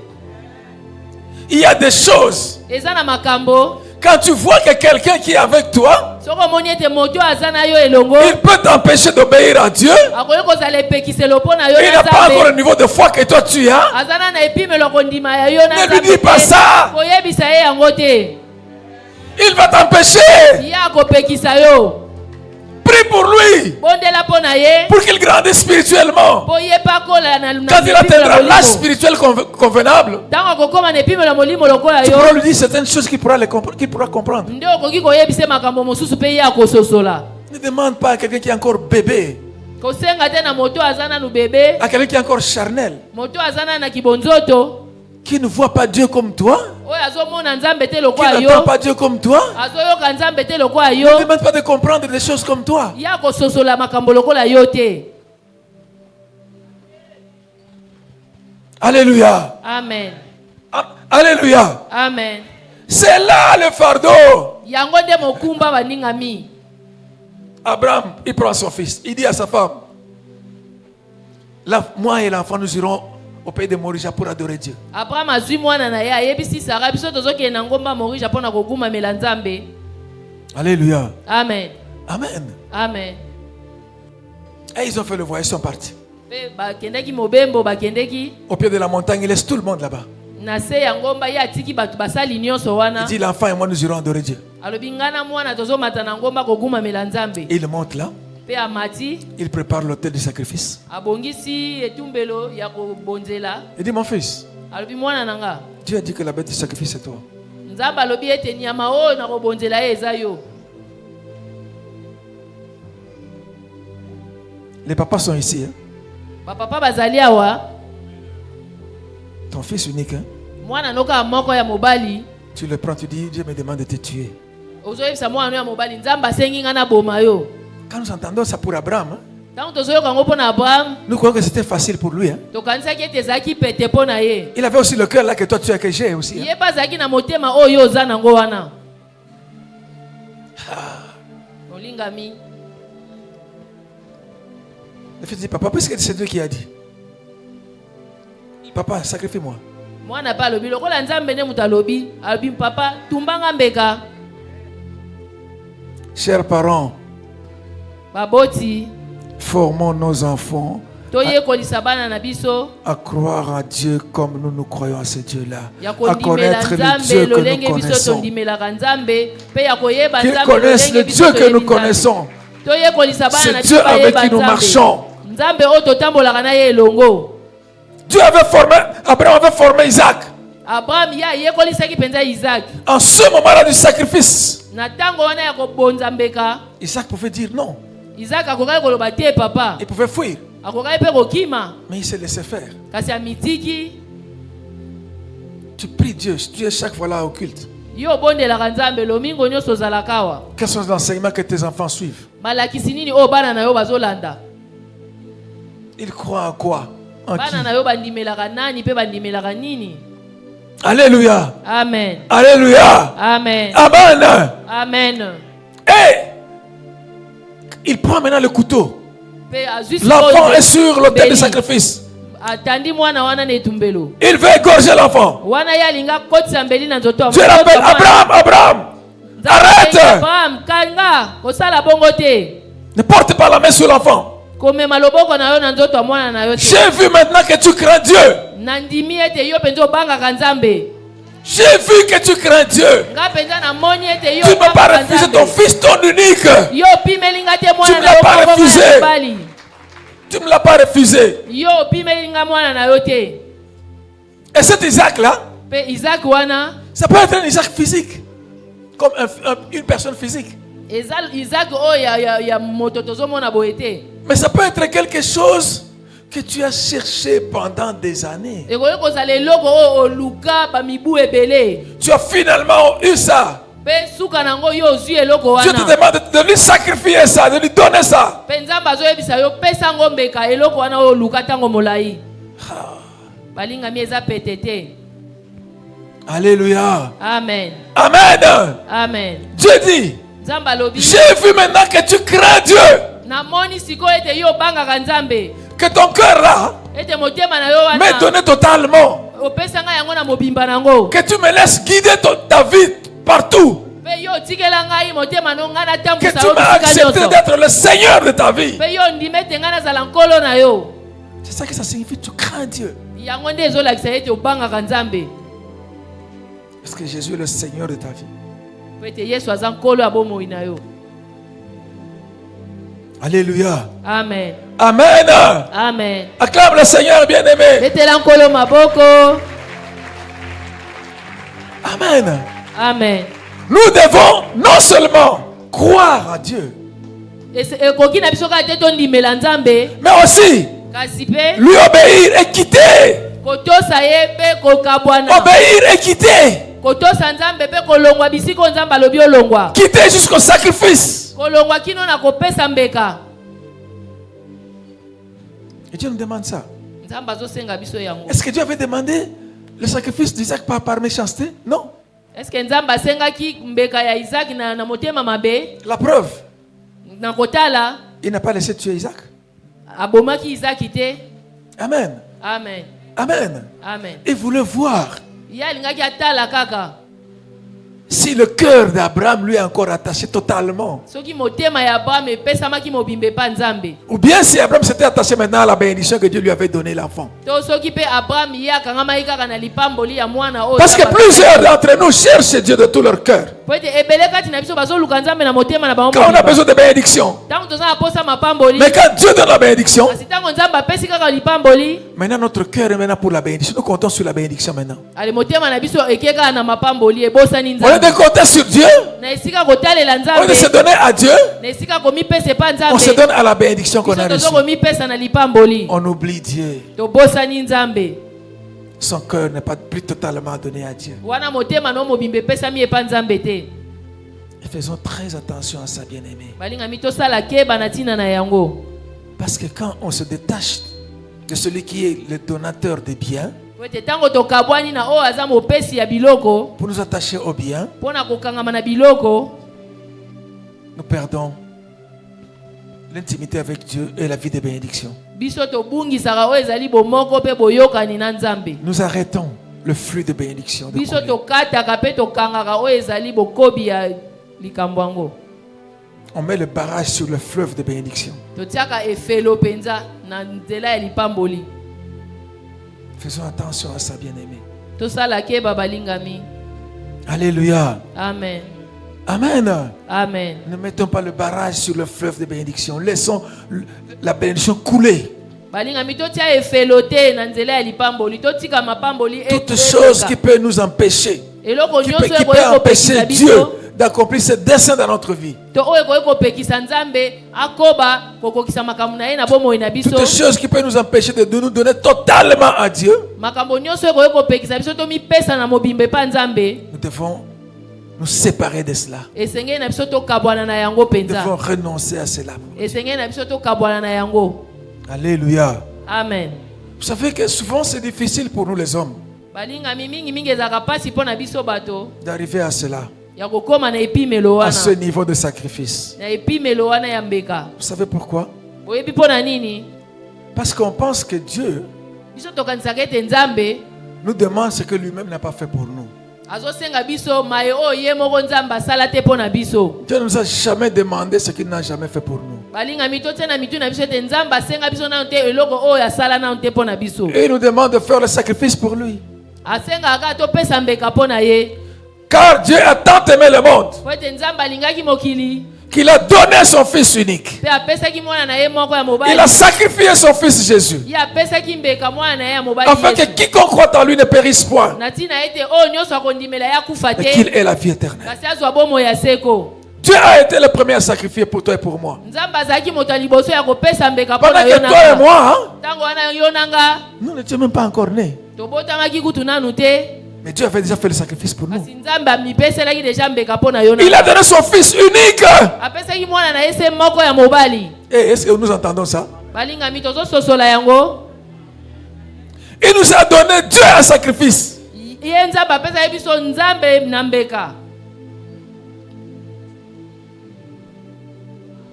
Il y a des choses. Eza na makambo. Quand tu vois que quelqu'un qui est avec toi, Soko omoni ete moto aza na yo elongo. il peut t'empêcher d'obéir à Dieu. Akoki kozala epekiselo mpo na yo Il na n'a pas encore le nzambe. niveau de foi que toi tu as. Aza na epimelo kondima ya yo na Ne lui nzambe. dis pas ça. Koyebisa ye yango te. Il va t'empêcher. Ye akopekisa yo. Prie pour lui. Bondela mpo na ye. Pour qu'il grandisse spirituellement. Po ye pa kola na Quand il atteindra l'âge molimo. spirituel convenable, Ntango akokoma na epimelo ya molimo lokola tu yo. pourras lui dire certaines choses qu'il pourra comprendre. Nde okoki koyebisa makambo mosusu mpe ye akososola. Ne demande pas à quelqu'un qui est encore bébé, Kosenga te na moto aza nanu bebe. à quelqu'un qui est encore charnel, Moto aza na kibonzoto. qui ne voit pas Dieu comme toi, Oyo azomona nzambe te qui lokola n'entend yo. pas Dieu comme toi. Azoyoka nzambe te lokola Ne yo. demande pas de comprendre des choses comme toi. Ye akososola makambo lokola yo te. Alléluia. Amen. Alléluia. Amen. C'est là le fardeau. Yango nde mokumba baningami. Abraham, il prend son fils. Il dit à sa femme, moi et l'enfant, nous irons au pays de Morisha pour adorer Dieu. Abraham azwi mwana na ye ayebisi Sara biso tozokende na ngomba Morisha mpo na kogumamela nzambe. Alléluia. Amen. Amen. Amen. Et ils ont fait le voyage, ils sont partis. Pe bakendeki mobembo bakendeki Au pied de la montagne, il laisse tout le monde là-bas. na se ya ngomba ye atiki bato basali nyonso Il wana. dit l'enfant et moi nous irons adorer Dieu. Alobi ngana mwana tozomata na ngomba kogumamela Nzambe. Et il monte là, Pe amati il prépare l'autel du sacrifice. abongisi etumbelo ya kobonzela. Il dit mon fils, Alobi mwana nanga Dieu a dit que la bête du sacrifice c'est toi. Nzambe alobi ete nyama oyo na kobonzela ye eza yo. Les papas sont ici. Hein? Bapapa bazali awa. Ton fils unique, hein? Mwana noka moko ya mobali. Tu le prends, tu dis Dieu me demande de te tuer. Ozoyebisa mwana ya mobali Nzambe asengi nga na boma yo. Quand nous entendons ça pour Abraham, hein, Tango tozoyoka ngo mpo na Abraham nous croyons que c'était facile pour lui. Hein? tokanisaki ete ezalaki pete mpo na ye. Il avait aussi le cœur là que toi tu as, que j'ai aussi. Hein? Ye mpe azalaki na motema oyo oza nango wana. Olingami. Le fils dit papa, puisque c'est Dieu qui a dit. Papa, sacrifie-moi. Mwana pa alobi lokola Nzambe nde moto alobi alobi papa tumbanga mbeka. Chers parents, Baboti formons nos enfants toyekolisa bana na biso à croire à Dieu comme nous croyons à ce Dieu-là. ya À kondimela connaître le Nzambe Dieu que lolenge nous biso connaissons. tondimelaka Nzambe pe ya koyeba Qu'ils Nzambe connaissent le lolenge biso Dieu que nous toyebi Nzambe. connaissons. Toyekolisa bana na C'est Dieu biso avec bayeba qui nous Nzambe. marchons. Nzambe oyo totambolaka na ye elongo. Dieu avait formé, Abraham avait formé Isaac. Abraham ye ayekolisaki mpenza Isaac. En ce moment-là du sacrifice, Na ntango wana ya kobonza mbeka Isaac pouvait dire non. Isaac akokaki koloba te papa. Il pouvait fuir. Akokaki mpe kokima Mais il s'est laissé faire. kasi amitiki. Tu pries Dieu. Tu es chaque fois là au culte. Yo obondelaka Nzambe lomingo nyonso ozalaka awa. Quels sont les enseignements que tes enfants suivent? Malakisi nini oyo bana na yo bazolanda? Ils croient en quoi? En qui? Bana na yo bandimelaka nani mpe bandimelaka nini? Alléluia. Amen. Alléluia. Amen. Amen. Amen. Et il prend maintenant le couteau. Pe azwisi L'enfant oyo est sur l'autel de mbeli. sacrifice. Atandi mwana wana na etumbelo. Il veut égorger l'enfant. Wana ye alinga kotisa mbeli na nzoto ya Dieu mwana. l'appelle Abraham, Abraham. Arrête. Abraham, kanga, kosala bongo te. Ne porte pas la main sur l'enfant. Komema loboko na yo na nzoto ya mwana na yo te. J'ai vu maintenant que tu crains Dieu. Nandimi ete yo penza obangaka Nzambe. J'ai vu que tu crains Dieu. Nga penza na moni ete yo Tu ne peux pas obangaka refuser Nzambe. ton fils, ton unique. Yo pimelinga te Tu mwana me na l'as yo pas moko refusé. mwana mobali. Tu ne me l'as pas refusé. Yo pimelinga mwana na yo te. Et cet Isaac-là, Pe Isaac wana ça peut être un Isaac physique. Comme une personne physique. eza Isaac oyo ya moto tozomona boye te. Mais ça peut être quelque chose que tu as cherché pendant des années. Ekoki kozala eloko oyo oluka bamibu ebele. Tu as finalement eu ça. Pe suka nango yo ozwi eloko Dieu te wana. demande de lui sacrifier ça, de lui donner ça. Pe Nzambe azoyebisa yo pesa ngo mbeka eloko wana oyo oluka ntango molai. Balingami eza pete te. Alléluia. Amen. Amen. Amen. Dieu dit, Nzambe alobi j'ai vu maintenant que tu crains Dieu. namoni sikoyo ete yo obangaka Nzambe. Que ton cœur là Ete motema na yo m'est wana donné totalement. opesa ngai yango na mobimba nango. Que tu me laisses guider ta vie partout. Pe yo otikela ngai motema no ngai Que natambusa tu yo m'as bisika accepté nyonso. d'être le Seigneur de ta vie. Pe yo ondima ete ngai nazala nkolo na yo. C'est ça que ça signifie, tu crains Dieu. Yango nde ezolakisa ete obangaka Nzambe. Parce que Jésus est le Seigneur de ta vie. Po ete Yesu aza nkolo ya bomoi na yo. Alléluia. Amen. Amen. Amen. Acclame le Seigneur bien-aimé. Betela nkolo maboko. Amen. Amen. Nous devons non seulement croire à Dieu, Ekoki na biso kaka te tondimela Nzambe mais aussi kasi pe lui obéir et quitter. kotosa ye pe kokabwana. Obéir et quitter. Kotosa Nzambe pe kolongwa bisiko Nzambe alobi olongwa. Quitter jusqu'au sacrifice. Kolongwa kino na kopesa mbeka. Et Dieu nous demande ça. Nzambe azosenga biso yango. Est-ce que Dieu avait demandé le sacrifice d'Isaac par méchanceté? Non. Est-ce que Nzambe asengaki mbeka ya Isaac na motema mabe? La preuve, Na kotala il n'a pas laissé tuer Isaac. abomaki Isaac te. Amen. Amen. Amen. Amen. Il voulait voir Ya lingaki atala kaka. Si le cœur d'Abraham lui est encore attaché totalement. soki motema ya Abraham epesamaki mobimba epa Nzambe, Ou bien si Abraham s'était attaché maintenant à la bénédiction que Dieu lui avait donné l'enfant. to soki pe Abraham ye akangamaki kaka na lipamboli ya mwana oyo Parce que plusieurs d'entre nous cherchent Dieu de tout leur cœur. po ete ebele kati na biso bazoluka Nzambe na motema na bango Quand on a mobimba. besoin de bénédiction. Ntango toza na posa mapamboli, Mais quand Dieu donne la bénédiction, kasi ntango Nzambe apesi kaka lipamboli, maintenant notre cœur est maintenant pour la bénédiction. Nous comptons sur la bénédiction maintenant. ale motema na biso eke kaka na mapamboli ebosani Au lieu Nzambe. de compter sur Dieu, Na esika kotalela au lieu de se Nzambe, donner à Dieu, na esika komipesa epa on se Nzambe, donne à la bénédiction qu'on biso a tozo reçue. komipesa na lipamboli, On oublie Dieu. tobosani Nzambe. Son cœur n'est pas plus totalement donné à Dieu. Wana motema no mobimba epesami epa Nzambe te. Et faisons très attention à ça, bien-aimé. Balingami tosala keba na ntina na yango. Parce que quand on se détache de celui qui est le donateur des biens, Po ete ntango tokabwani na oyo aza mopesi ya biloko pour nous attacher aux biens, mpo na kokangama na biloko, nous perdons l'intimité avec Dieu et la vie de bénédiction. biso tobungisaka oyo ezali bomoko mpe boyokani na Nzambe. Nous arrêtons le flux de bénédiction. De Biso combien. tokataka mpe tokangaka oyo ezali bokobi ya likambo yango. On met le barrage sur le fleuve de bénédiction. Totiaka efelo penza na nzela ya lipamboli. Faisons attention à ça, bien-aimé. Tosala keba balingami. Alléluia. Amen. Amen. Amen. Ne mettons pas le barrage sur le fleuve de bénédiction. Laissons la bénédiction couler. Balingami totia efelo te na nzela ya lipamboli. Totika mapamboli Toute chose qui peut nous empêcher, eloko qui nyonso peut ekoki empêcher kopekisa Dieu biso d'accomplir ses desseins dans notre vie. to oyo ekoki kopekisa Nzambe akoba kokokisa makambo na ye na bomoi na biso. Toute chose qui peut nous empêcher de nous donner totalement à Dieu, Makambo nyonso ekoki kopekisa biso tomipesa na mobimba epa Nzambe. nous devons nous séparer de cela. Esengeli na biso tokabwana na yango Nous penza. devons renoncer à cela. Esengeli na biso tokabwana na yango. Alléluia. Amen. Vous savez que souvent c'est difficile pour nous les hommes Balingami mingi ezalaka pasi mpo na biso bato d'arriver à cela, ya kokóma na epimelo à ce wana, niveau de sacrifice. na epimelo wana ya mbeka. Vous savez pourquoi? Boyebi mpo na nini? Parce qu'on pense que Dieu Biso tokanisaka ete Nzambe nous demande ce que lui-même n'a pas fait pour nous. azosenga biso maye oyo ye moko Nzambe asala te mpo na biso. Dieu ne nous a jamais demandé ce qu'il n'a jamais fait pour nous. Balingami totia na mitu na biso ete Nzambe asenga biso nano te eloko oyo asala nano te mpo na biso. Et il nous demande de faire le sacrifice pour lui. Asengaka kaka topesa mbeka mpo na ye. Car Dieu a tant aimé le monde Po ete Nzambe alingaki mokili qu'il a donné son Fils unique. mpe apesaki mwana na ye moko ya Il mobali. a sacrifié son Fils Jésus. Ye apesaki mbeka mwana na ye ya mobali Afin que Yesu. quiconque croit en lui ne périsse point, Na ntina ete oyo nyonso akondimela ye akufa mais qu'il te, ait la vie éternelle. kasi azwa bomoi ya seko. Dieu a été le premier à sacrifier pour toi et pour moi. Nzambe azalaki moto ya liboso ya kopesa mbeka mpo Pendant na que yo toi et nanga. moi, Ntango wana yo nanga nous n'étions même pas encore nés. tobotamaki kutu nanu te, Mais Dieu avait déjà fait le sacrifice pour nous. kasi Nzambe amipeselaki deja mbeka mpo na yo Il a nanga. donné son Fils unique. Apesaki mwana na ye se moko ya mobali. Et est-ce que nous entendons ça? Balingami tozososola yango. Il nous a donné Dieu un sacrifice. Ye Nzambe apesaki biso Nzambe na mbeka.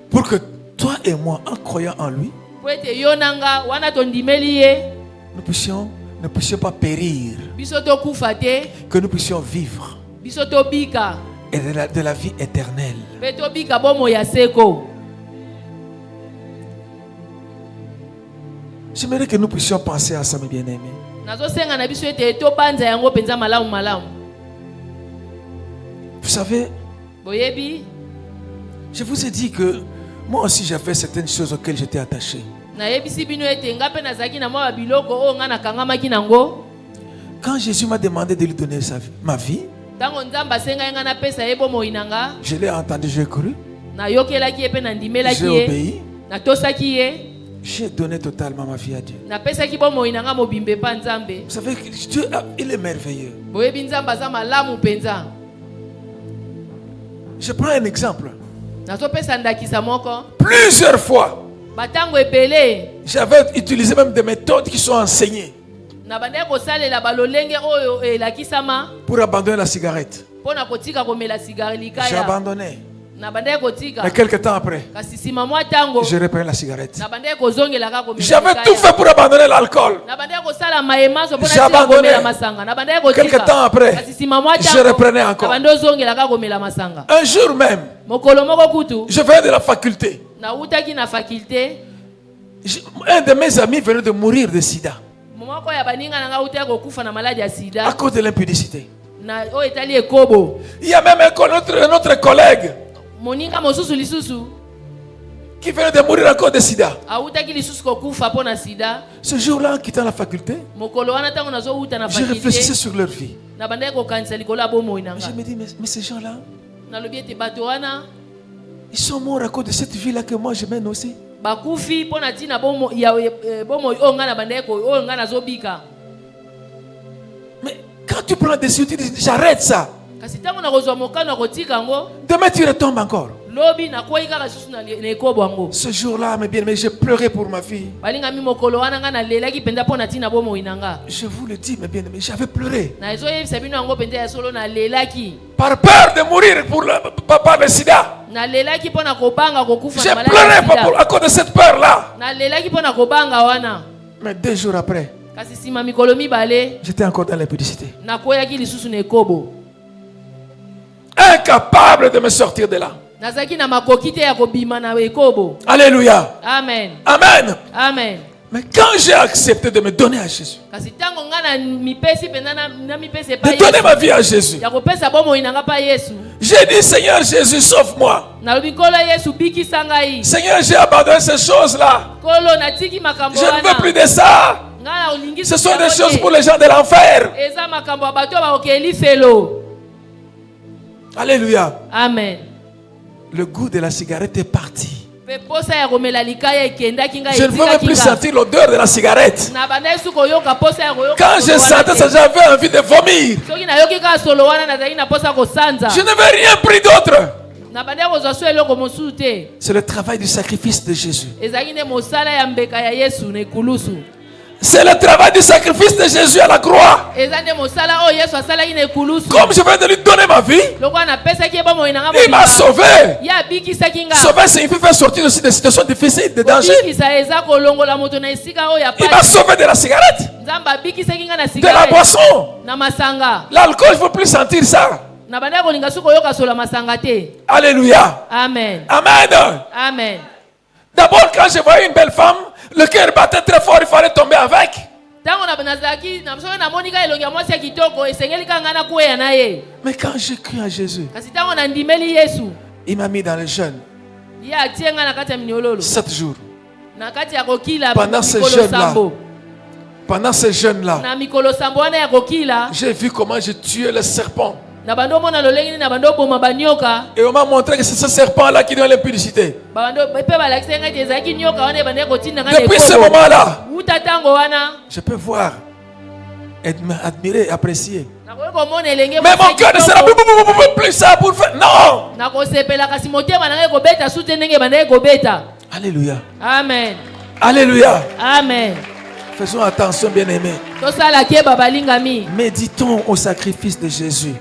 Pour que toi et moi, en croyant en lui, Po ete yo nanga wana tondimeli ye, ne puissions pas périr, biso tokufa te, que nous puissions vivre biso tobika, et de la vie éternelle. mpe tobika bomoi ya seko. J'aimerais que nous puissions penser à ça, mes bien-aimés. Nazosenga na biso ete tobanza yango penza malamu malamu. Vous savez, Boyebi, je vous ai dit que moi aussi j'avais certaines choses auxquelles j'étais attaché. nayebisi bino ete nga mpe nazalaki na mwa biloko oyo nga nakangamaki nango. Quand Jésus m'a demandé de lui donner ma vie, Ntango Nzambe asengai nga napesa ye bomoi na nga, je l'ai entendu, j'ai cru, nayokelaki ye mpe nandimelaki j'ai ye, obéi, natosaki ye, j'ai donné totalement ma vie à Dieu. napesaki bomoi na nga mobimba epa Nzambe. Vous savez que Dieu, il est merveilleux. Boyebi Nzambe aza malamu penza. Je prends un exemple. Nazopesa ndakisa moko. Plusieurs fois, Batango ebele j'avais utilisé même des méthodes qui sont enseignées na bandeko kosalela balolenge oyo elakisama pour abandonner la cigarette. mpona kotika komela sigare J'ai likaya. abandonné. Mais quelques temps après, je reprenais la cigarette. J'avais tout fait pour abandonner l'alcool. J'ai abandonné. Quelques temps après, je reprenais encore. Un jour même, je venais de la faculté. Un de mes amis venait de mourir de sida à cause de l'impudicité. Il y a même un autre collègue qui venait de mourir à cause de sida. Ce jour-là, en quittant la faculté, je réfléchissais sur leur vie. Je me dis, mais ces gens-là, ils sont morts à cause de cette vie-là que moi je mène aussi. Mais quand tu prends la décision, tu dis j'arrête ça. Demain tu retombes encore. Ce jour-là, mes bien-aimés, j'ai pleuré pour ma fille. Je vous le dis, mes bien-aimés, j'avais pleuré. Par peur de mourir pour le papa de sida. J'ai pleuré à cause de cette peur-là. Mais 2 jours après, j'étais encore dans l'impudicité. Incapable de me sortir de là. Alléluia. Amen. Amen. Amen. Mais quand j'ai accepté de me donner à Jésus, de donner ma vie à Jésus, j'ai dit Seigneur Jésus, sauve-moi. Seigneur, j'ai abandonné ces choses-là. Je ne veux plus de ça. Ce sont des choses pour les gens de l'enfer. Alléluia. Amen. Le goût de la cigarette est parti. Je ne ne veux même plus sentir l'odeur de la cigarette. Quand je sentais ça, j'avais envie de vomir. Je n'avais rien pris d'autre. C'est le travail du sacrifice de Jésus. C'est le travail du sacrifice de Jésus à la croix. Comme je viens de lui donner ma vie, il m'a sauvé. Sauver signifie faire sortir aussi des situations difficiles, de danger. Il m'a sauvé de la cigarette, de la boisson. L'alcool, je ne veux plus sentir ça. Alléluia. Amen. Amen. Amen. D'abord, quand je voyais une belle femme, le cœur battait très fort, il fallait tomber avec. Mais quand j'ai cru à Jésus, il m'a mis dans le jeûne 7 jours. Pendant ces jeûnes-là, j'ai vu comment je tuais le serpent. Et on m'a montré que c'est ce serpent-là qui donne l'impudicité. Depuis ce moment-là, je peux voir, admirer, apprécier. Mais mon cœur ne sera plus ça pour faire. Non! Alléluia. Amen. Alléluia. Amen. Faisons attention, bien-aimés. Méditons au sacrifice de Jésus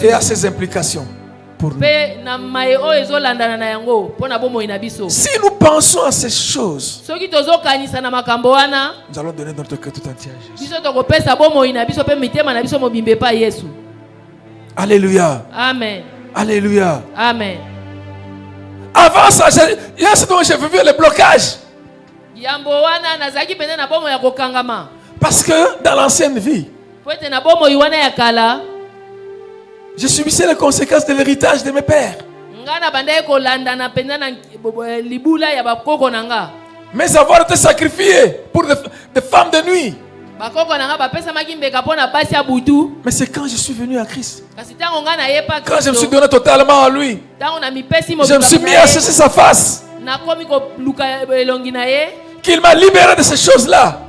et à ses implications pour nous. Si nous pensons à ces choses, nous allons donner notre cœur tout entier à Jésus. Alléluia. Amen. Alléluia. Amen. Avant ça, il y a ce dont j'ai vu le blocage. Parce que dans l'ancienne vie, je subissais les conséquences de l'héritage de mes pères. Mes avoirs étaient sacrifiés pour des femmes de nuit. Mais c'est quand je suis venu à Christ, quand je me suis donné totalement à lui, je me suis mis à chercher sa face, qu'il m'a libéré de ces choses-là.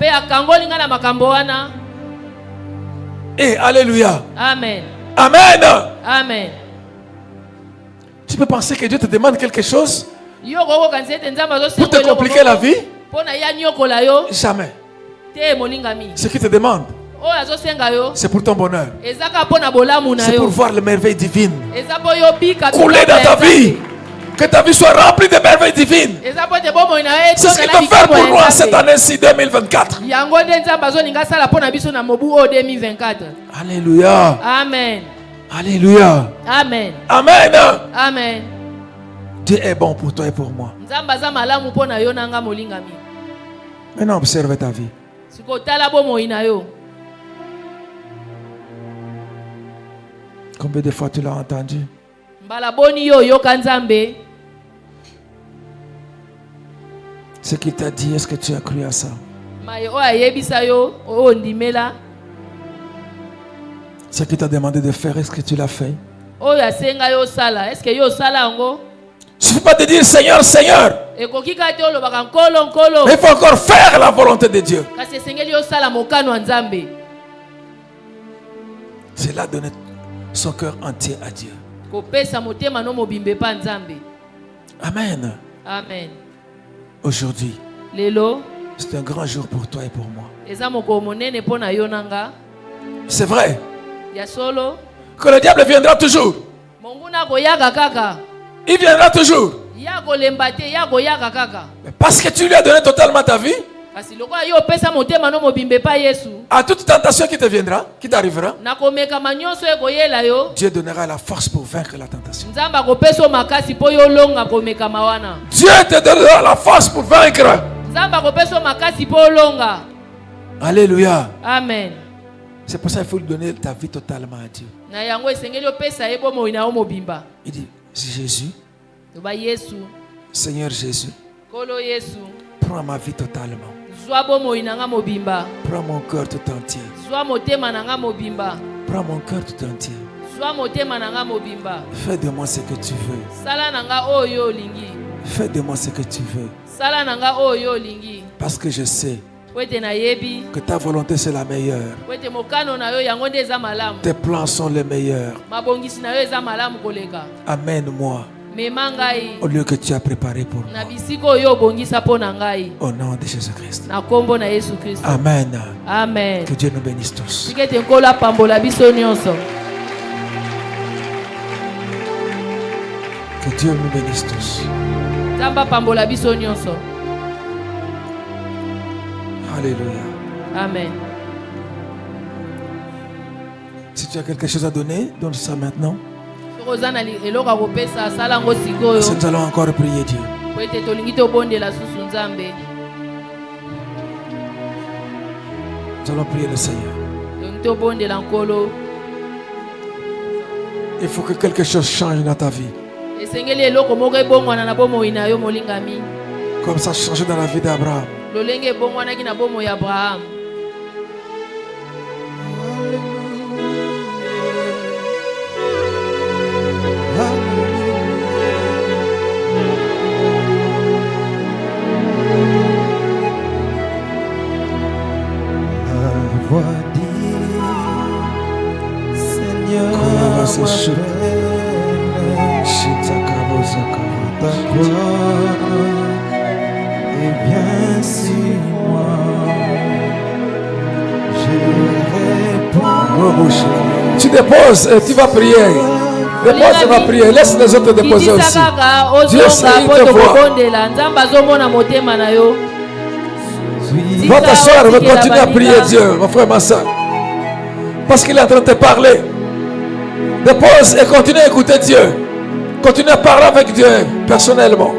Et alléluia. Amen. Amen. Amen. Tu peux penser que Dieu te demande quelque chose pour te compliquer la vie? Jamais. Ce qu'il te demande, C'est pour ton bonheur. ezaka mpona bolamu na C'est pour yo voir les merveilles divines eza mpo yobika couler dans ta vie. Que ta vie soit remplie de merveilles divines. eza mpo te bomoi na yo C'est ce qu'il veut faire pour nous cette année-ci 2024. yango nde nzambe azolinga asala mpo na biso na mobu oyo 2024. Alléluia. Amen. Alléluia. Amen. Amen. Amen. Dieu est bon pour toi et pour moi. nzambe aza malamu mpo na yo na nga molingami. Maintenant, observe ta vie. sikotala bomoi na yo. Combien de fois tu l'as entendu? mbala boni yo yoka nzambe. Ce qu'il t'a dit, est-ce que tu as cru à ça? maye oyo ayebisa yo oyo ndimela. Ce qu'il t'a demandé de faire, est-ce que tu l'as fait? oyo asenga yo osala eske yo osala yango. Il ne suffit pas de dire Seigneur, Seigneur. ekoki kati olobaka nkolo nkolo. Mais il faut encore faire la volonté de Dieu. kasi esengeli osala mokano ya nzambe. C'est là donner son cœur entier à Dieu. kopesa motema no mobimbe pa nzambe. Amen. Amen. Aujourd'hui, lelo c'est un grand jour pour toi et pour moi. eza mokolo monene mpo na yo nanga. C'est vrai ya solo que le diable viendra toujours. monguna koyaka kaka. Il viendra toujours. ya kolemba te ya koyaka kaka. Mais parce que tu lui as donné totalement ta vie, kasi lokola yo opesa motema no mobimbe pa yesu. à toute tentation qui te viendra, qui t'arrivera, nakomekama nyonso ekoyela yo. Dieu donnera la force pour vaincre la tentation. nzambe akopesa yo makasi mpo yo olonga komekama wana. Dieu te donnera la force pour vaincre. nzambe akopesa yo makasi mpo olonga. Alléluia. Amen. C'est pour ça qu'il faut lui donner ta vie totalement à Dieu. na yango esengeli opesa ye bomoi na yo mobimba. Il dit, Jésus, toba yesu Seigneur Jésus, nkolo yesu prends ma vie totalement. zwa bomoi na nga mobimba. Prends mon cœur tout entier. zwa motema na nga mobimba. Prends mon cœur tout entier. zwa motema na nga mobimba. Fais de moi ce que tu veux. sala na nga oyo olingi. Fais de moi ce que tu veux. sala na nga oyo olingi. Parce que je sais po ete nayebi que ta volonté c'est la meilleure. po ete mokano na yo yango nde eza malamu. Tes plans sont les meilleurs. mabongisi na yo eza malamu koleka. Amène-moi mema ngai au lieu que tu as préparé pour na moi. bisika oyo obongisa mpo na ngai. Au nom de Jésus-Christ. na kombo na yesu kristo. Amen. Amen. Que Dieu nous bénisse tous. tika ete nkolo apambola biso nyonso. Que Dieu nous bénisse tous. nzambe apambola biso nyonso. Alléluia. Amen. Si tu as quelque chose à donner, donne ça maintenant. soki oza na eloko akopesa asala yango sikoyo. Parce que nous allons encore prier Dieu. po ete tolingi tobondela susu nzambe. Nous allons prier le Seigneur. tolingi tobondela nkolo. Il faut que quelque chose change dans ta vie. esengeli eloko moko ebongwana na bomoi na yo molingami. Comme ça a changé dans la vie d'Abraham. lolenge ebongwanaki na bomoi ya abrahamu. La voix dit, Seigneur, ta gloire et viens sur moi. Je réponds. Tu déposes et tu vas prier. Dépose et va prier. Laisse les autres déposer aussi. Dieu sait, il te voit. nzambe azomona motema na yo. Va t'asseoir, va continuer à prier Dieu, mon frère, ma soeur. Parce qu'il est en train de te parler. Dépose et continue à écouter Dieu. Continue à parler avec Dieu personnellement.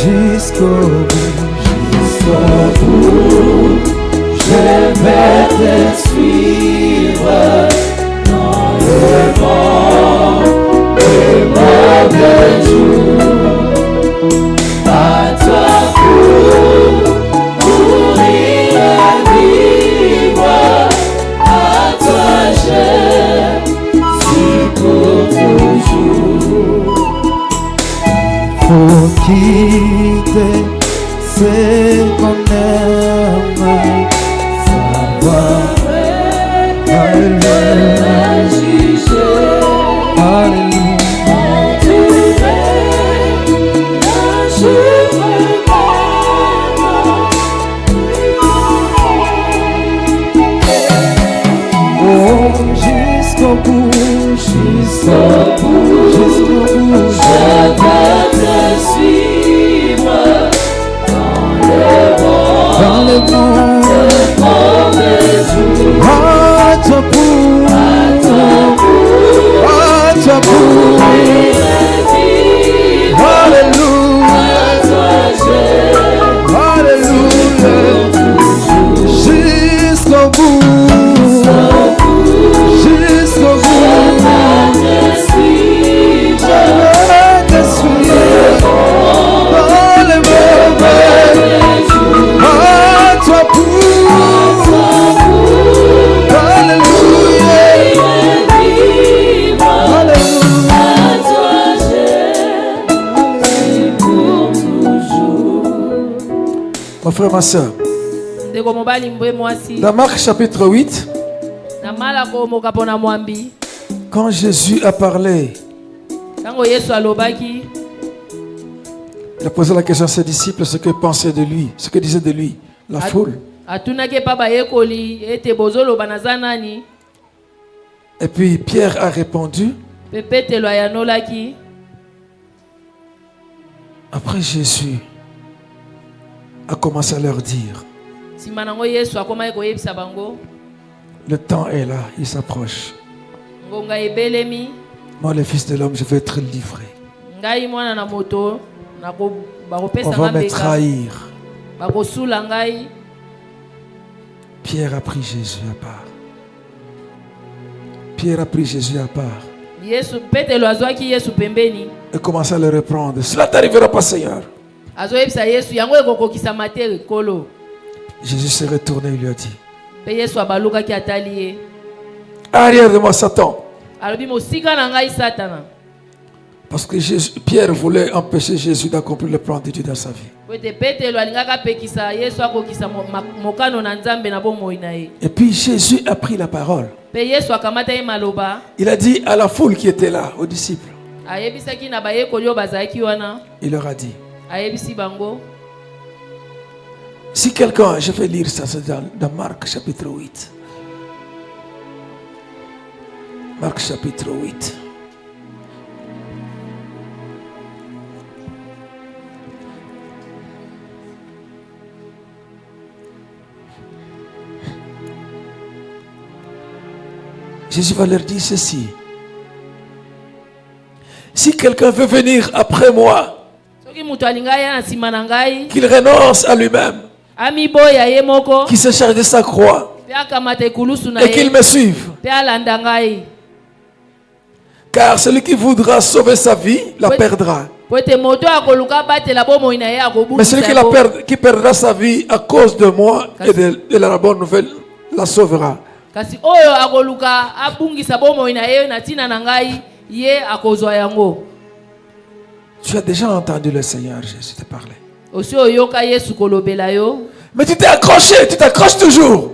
Jusqu'au bout, je vais te suivre dans le vent et mauvais jour. À toi pour mourir et vivre, à toi je suis pour toujours. Faut quitter ce qu'on aime. frère, ma soeur. ndeko mobali mbwe mwasi Dans Marc chapitre 8, na mala komoka mpona mwambi quand Jésus a parlé, ntango yesu alobaki il a posé la question à ses disciples, ce que pensaient de lui, ce que disait de lui la foule. atunaki epa bayekoli ete bozoloba naza nani. Et puis Pierre a répondu. Mpe petelo ayanolaki. Après Jésus a commencé à leur dire, nsima nango yesu akomaki koyebisa bango le temps est là, il s'approche. ngonga ebelemi. Moi, le Fils de l'homme, je vais être livré. Ngai mwana na moto On bakopesa va me mbeka trahir. bakosula ngai. Pierre a pris Jésus à part. Pierre a pris Jésus à part. yesu petelo azwaki yesu pembeni Et commençait à le reprendre. Cela t'arrivera pas, Seigneur. azoyebisa yesu yango ekokokisama te kolo. Jésus s'est retourné et lui a dit, Mpe yesu abalukaki atali ye arrière de moi, Satan. alobi mosika na ngai satana. Parce que Pierre voulait empêcher Jésus d'accomplir le plan de Dieu dans sa vie. Po ete petelo alingaki apekisa yesu akokisa mokano na nzambe na bomoi na ye. Et puis Jésus a pris la parole. Mpe yesu akamata ye maloba Il a dit à la foule qui était là, aux disciples, ayebisaki na bayekoli oyo bazalaki wana. il leur a dit, Ayebisi bango si quelqu'un, je vais lire ça, c'est dans Marc chapitre 8. Marc chapitre 8. Jésus va leur dire ceci. Si quelqu'un veut venir après moi, soki mutu alingai ya na nsima na ngai qu'il renonce à lui-même, amiboya ye moko qu'il se charge de sa croix mpe akamata ekulusu na et qu'il ye me suive. mpe alanda ngai. Car celui qui voudra sauver sa vie la perdra. Po ete moto akoluka batela bomoi na ye Mais celui akobukisa qui perdra sa vie à cause de moi et de la bonne nouvelle la sauvera. kasi oyo akoluka abungisa bomoi na ye na ntina na ngai ye akozwa yango. Tu as déjà entendu le Seigneur Jésus te parler. Osi oyoka yesu kolobela yo Mais tu t'es accroché, tu t'accroches toujours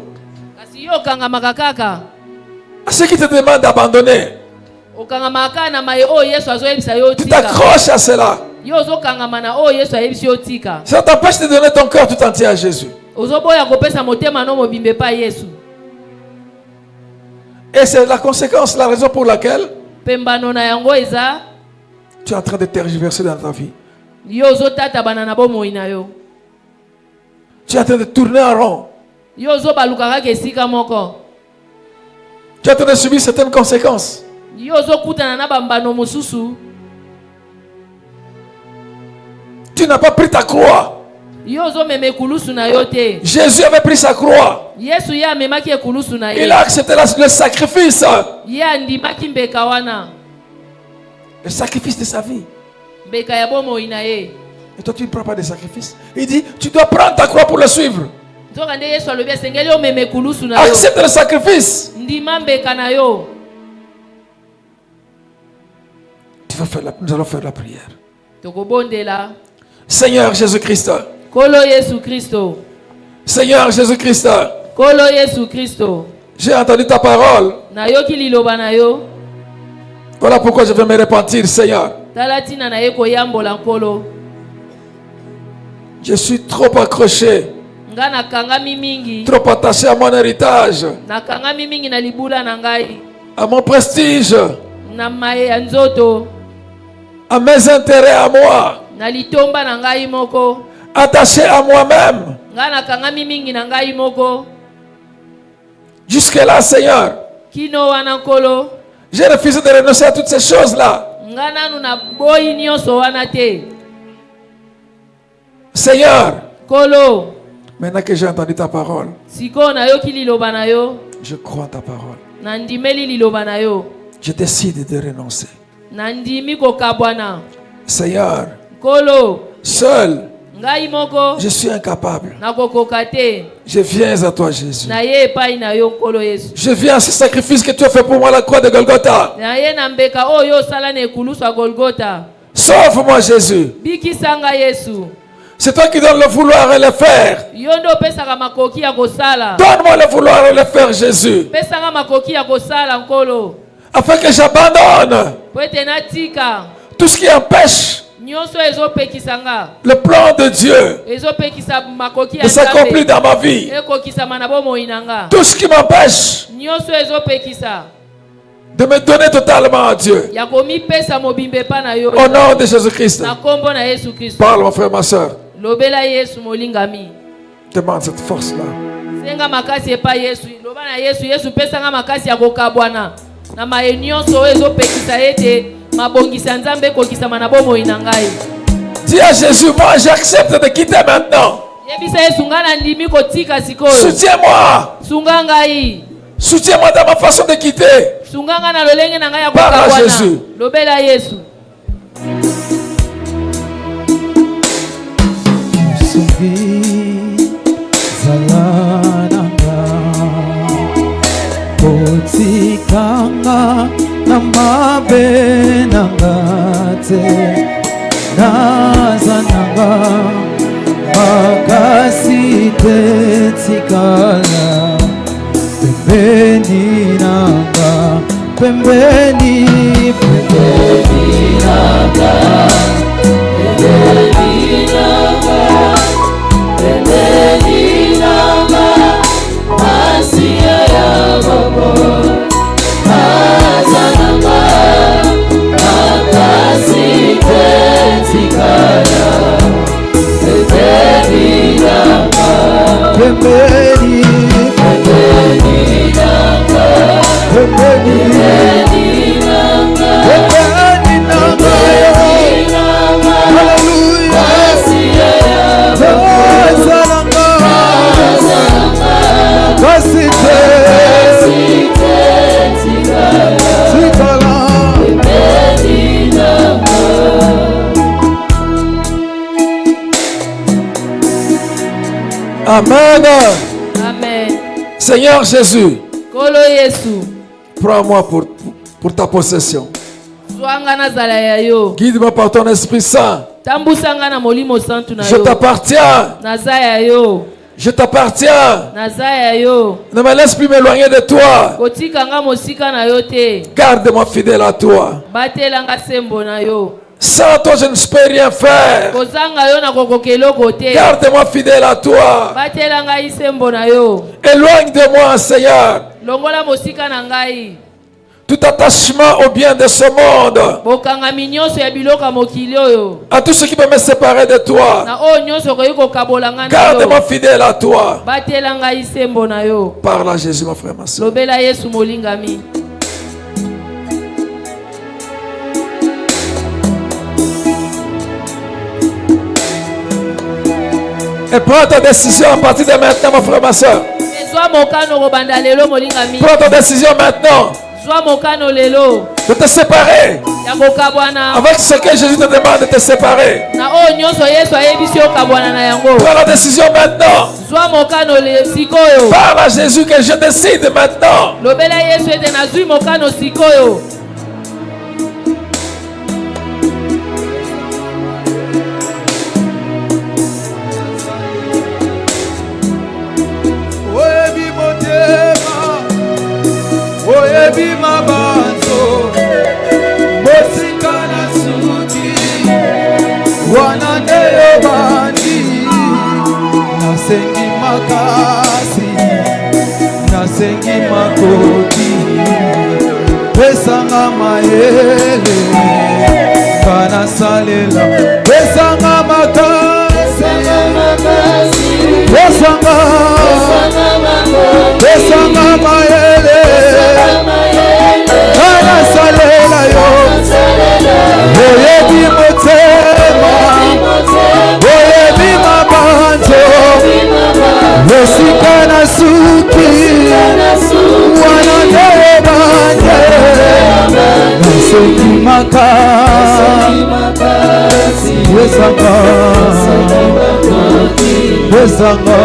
kasi yo okangamaka kaka à ceux qui te demandent d'abandonner. okangamaka kaka na maye oyo yesu azoyebisa yo Tu tika. t'accroches à cela. Yo ozokangama na oyo yesu ayebisi yo tika. Ça t'empêche de donner ton cœur tout entier à Jésus. Ozoboya kopesa motema no mobimbe pa yesu. Et c'est la conséquence, la raison pour laquelle Pembano na yango eza tu es en train de tergiverser dans ta vie. yo ozotata bana na bomoi na yo. Tu es en train de tourner en rond. Yo ozobalukaka esika moko. Tu es en train de subir certaines conséquences. Yo ozokutana na bambano mosusu. Tu n'as pas pris ta croix. Yo ozomema ekulusu na yo te. Jésus avait pris sa croix. Yesu ye amemaki ekulusu na Il ye. a accepté le sacrifice. Ye andimaki mbeka wana. Le sacrifice de sa vie. Mbeka ya bomoi na ye. Et toi, tu ne prends pas de sacrifice. Il dit, tu dois prendre ta croix pour le suivre. Nzoka nde Yesu alobi asengeli omema ekulusu na yo. Accepte le sacrifice. Ndima mbeka na yo. Nous allons faire la prière. Tokobondela. Seigneur Jésus-Christ. Kolo Yesu Kristo. Seigneur Jésus-Christ. Kolo Yesu Kristo. J'ai entendu ta parole. Nayoki liloba na yo. Voilà pourquoi je vais me repentir, Seigneur. Tala tina na ye koyambola nkolo. Je suis trop accroché, Nga nakangami mingi. trop attaché à mon héritage, Nakangami mingi na libula na ngai. à mon prestige, Na maye ya nzoto. à mes intérêts à moi, Na litomba na ngai moko. attaché à moi-même. Nga nakangami mingi na ngai moko. Jusque-là, Seigneur, Kino wana nkolo. j'ai refusé de renoncer à toutes ces choses-là. Nga nanu na boyi nyonso wana te. Seigneur, Kolo. maintenant que j'ai entendu ta parole, Siko nayoki liloba na yo. je crois en ta parole. Nandimeli liloba na yo. Je décide de renoncer. Nandimi kokabwana. Seigneur, Kolo. seul, Ngai moko. je suis incapable. Nakokoka te. Je viens à toi, Jésus. Na ye epai na yo nkolo Yesu. Je viens à ce sacrifice que tu as fait pour moi à la croix de Golgotha. Na ye na mbeka oyo osala na ekulusu ya Golgota. Sauve-moi, Jésus. Bikisanga Yesu. C'est toi qui donnes le vouloir et le faire. Yo nde opesaka makoki ya kosala. Donne-moi le vouloir et le faire, Jésus. Pesanga makoki ya kosala nkolo. Afin que j'abandonne Po ete natika tout ce qui empêche nyonso ezopekisanga. le plan de Dieu Ezopekisa makoki ya de s'accomplir Nzambe. dans ma vie. Ekokisama na bomoi nanga. Tout ce qui m'empêche Nyonso ezopekisa. de me donner totalement à Dieu. Ya komipesa mobimbe pa na yo. Au nom de Jésus-Christ. Na kombo na Yesu Kristo. Parle, mon frère, ma soeur. Lobela Yesu molingami. Demande cette force-là. Senga makasi epa Yesu. Loba na Yesu, Yesu pesanga makasi ya kokabwana. Na maye nyonso ezopekisa ete mabongisa Nzambe ekokisama na bomoi na ngai. Dis à Jésus, moi j'accepte de quitter maintenant. Yebisa Yesu ngana ndimi kotika sikoyo. Soutiens-moi. Sunga ngai. Soutiens-moi dans ma façon de quitter. Sunga nga na lolenge na ngai ya Parle à kokabwana. Jésus. Lobela Yesu. Zalananga Kotikanga Namabenanga Te Nazananga Makasi Te Tikala Pembeni Nanga Pembeni Nanga Pembeni Nanga Amen. Amen. Seigneur Jésus, Kolo Yesu. prends-moi pour ta possession. Zwanga na zala ya yo. Guide-moi par ton Esprit Saint. Tambusanga na molimo santu na Je yo. t'appartiens. Naza ya yo. Je t'appartiens. Naza ya yo. Ne me laisse plus m'éloigner de toi. Kotika nga mosika na yo te. Garde-moi fidèle à toi. Batelanga sembo na yo. Sans toi, je ne peux rien faire. Kozanga yo na kokokelo kote. Garde-moi fidèle à toi. Batelanga isembo na yo. Éloigne de moi, Seigneur, Longola mosika na ngai. tout attachement au bien de ce monde, Bokangami nyonso ya biloka mokili oyo. à tout ce qui peut me séparer de toi. Na oyo nyonso koyi kokabolanga na Garde-moi yo. fidèle à toi. Batelanga isembo na yo. Parle à Jésus, mon frère, ma soeur. Lobela Yesu molingami. Et prends ta décision à partir de maintenant, mon frère, ma soeur. Zwa mokano kobanda lelo molingami. Prends ta décision maintenant Zwa mokano lelo de te séparer ya kokabwana. avec ce que Jésus te demande de te séparer. Na oyo nyonso Yesu ayebisi okabwana na yango. Prends la décision maintenant. Zwa mokano le sikoyo. Parle à Jésus que je décide maintenant. Lobela Yesu ete nazwi mokano sikoyo. Oyebi motema Oyebi mabanzo Mosika na suki Wana nde yo bandi Nasengi makasi Nasengi makoti Pesanga mayele Kana salela Pesanga makasi Pesanga Pesanga mayele Kana salela yo Oyebi motema Oyebi mabanzo Mosika na suki Wana nde banye Nasengi makasi Pesanga Pesanga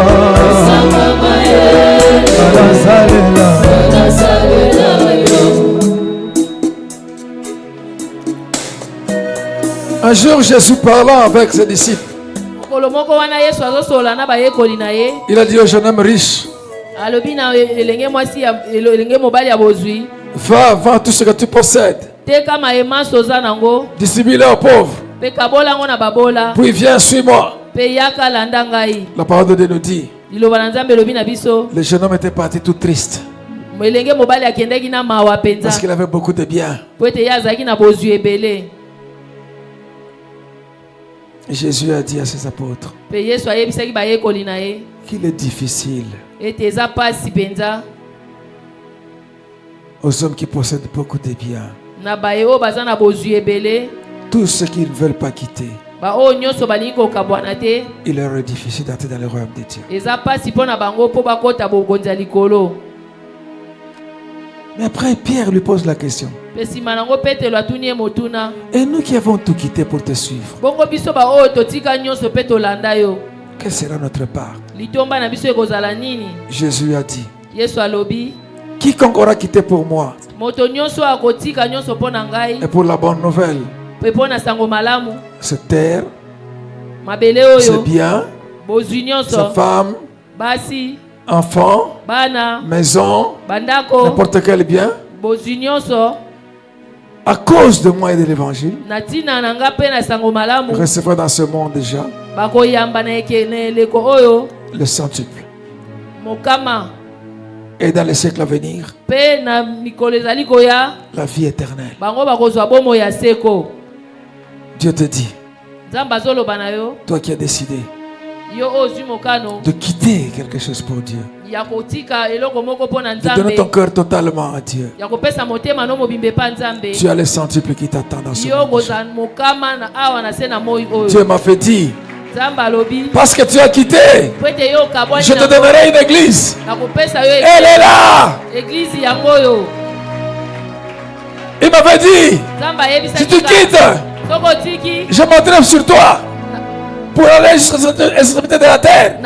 Kana salela Un jour, Jésus parlant avec ses disciples, Il a dit au jeune homme riche, va, vends tout ce que tu possèdes, distribue-le aux pauvres, puis viens, suis-moi. La parole de Dieu nous dit, le jeune homme était parti tout triste parce qu'il avait beaucoup de biens. Et Jésus a dit à ses apôtres qu'il est difficile aux hommes qui possèdent beaucoup de biens, tous ceux qui ne veulent pas quitter, il leur est difficile d'entrer dans le royaume de Dieu. Mais après, Pierre lui pose la question. Et nous qui avons tout quitté pour te suivre, quelle sera notre part? Jésus a dit, quiconque aura quitté pour moi et pour la bonne nouvelle, cette terre, ses biens, sa femme, enfants, maison, n'importe quel bien, à cause de moi et de l'évangile, recevra dans ce monde déjà le centuple. Et dans les siècles à venir, la vie éternelle. Dieu te dit, toi qui as décidé de quitter quelque chose pour Dieu, de donner ton cœur totalement à Dieu, tu as le centuple qui t'attend dans ce monde. Dieu m'a fait dire, parce que tu as quitté, je te donnerai une église. Elle est là. Il m'avait dit, si tu quittes, je monterai sur toi pour aller jusqu'aux extrémités de la terre.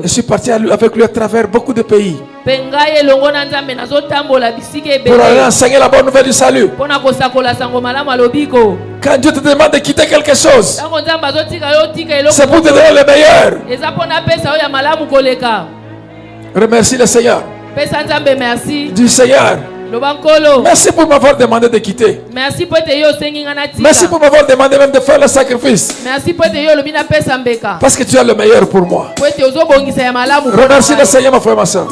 Je suis parti avec lui à travers beaucoup de pays pour aller enseigner la bonne nouvelle du salut. Quand Dieu te demande de quitter quelque chose, c'est pour te donner le meilleur. Remercie le Seigneur. Du Seigneur. Merci pour m'avoir demandé de quitter. Merci pour m'avoir demandé même de faire le sacrifice. Parce que tu as le meilleur pour moi. Remercie le Seigneur, ma frère, ma soeur.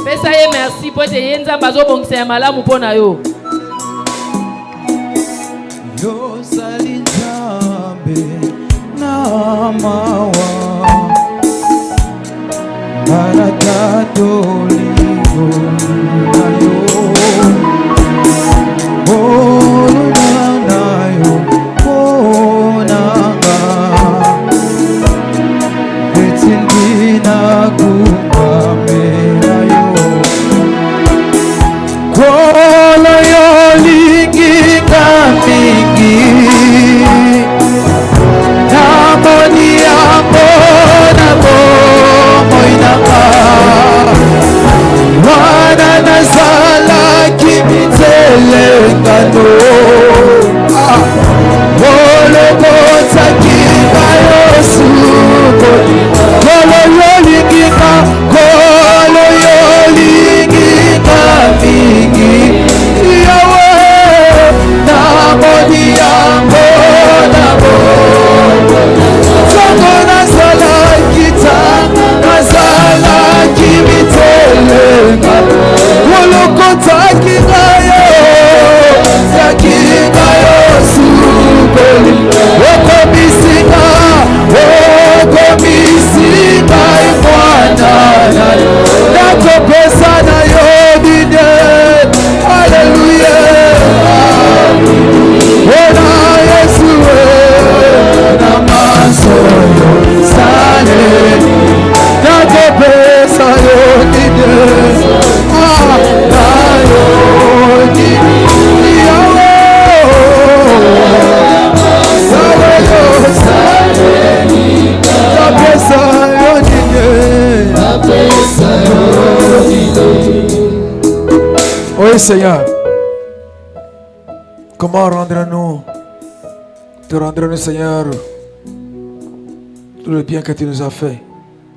Oui, Seigneur. Comment rendrons-nous te rendrons, Seigneur, tout le bien que tu nous as fait,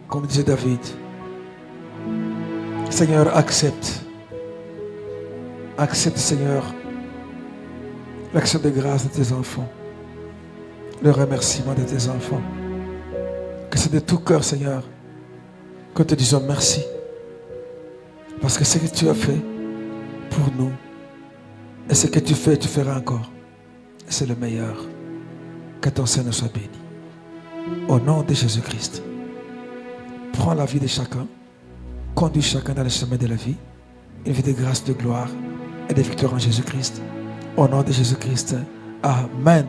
comme disait David. Seigneur, accepte. Accepte, Seigneur, l'action de grâce de tes enfants, le remerciement de tes enfants. Que c'est de tout cœur, Seigneur, que te disons merci. Parce que ce que tu as fait pour nous, et ce que tu fais, tu feras encore. C'est le meilleur. Que ton Seigneur soit béni. Au nom de Jésus-Christ, prends la vie de chacun, conduis chacun dans le chemin de la vie, une vie de grâce, de gloire et de victoire en Jésus-Christ. Au nom de Jésus-Christ, Amen.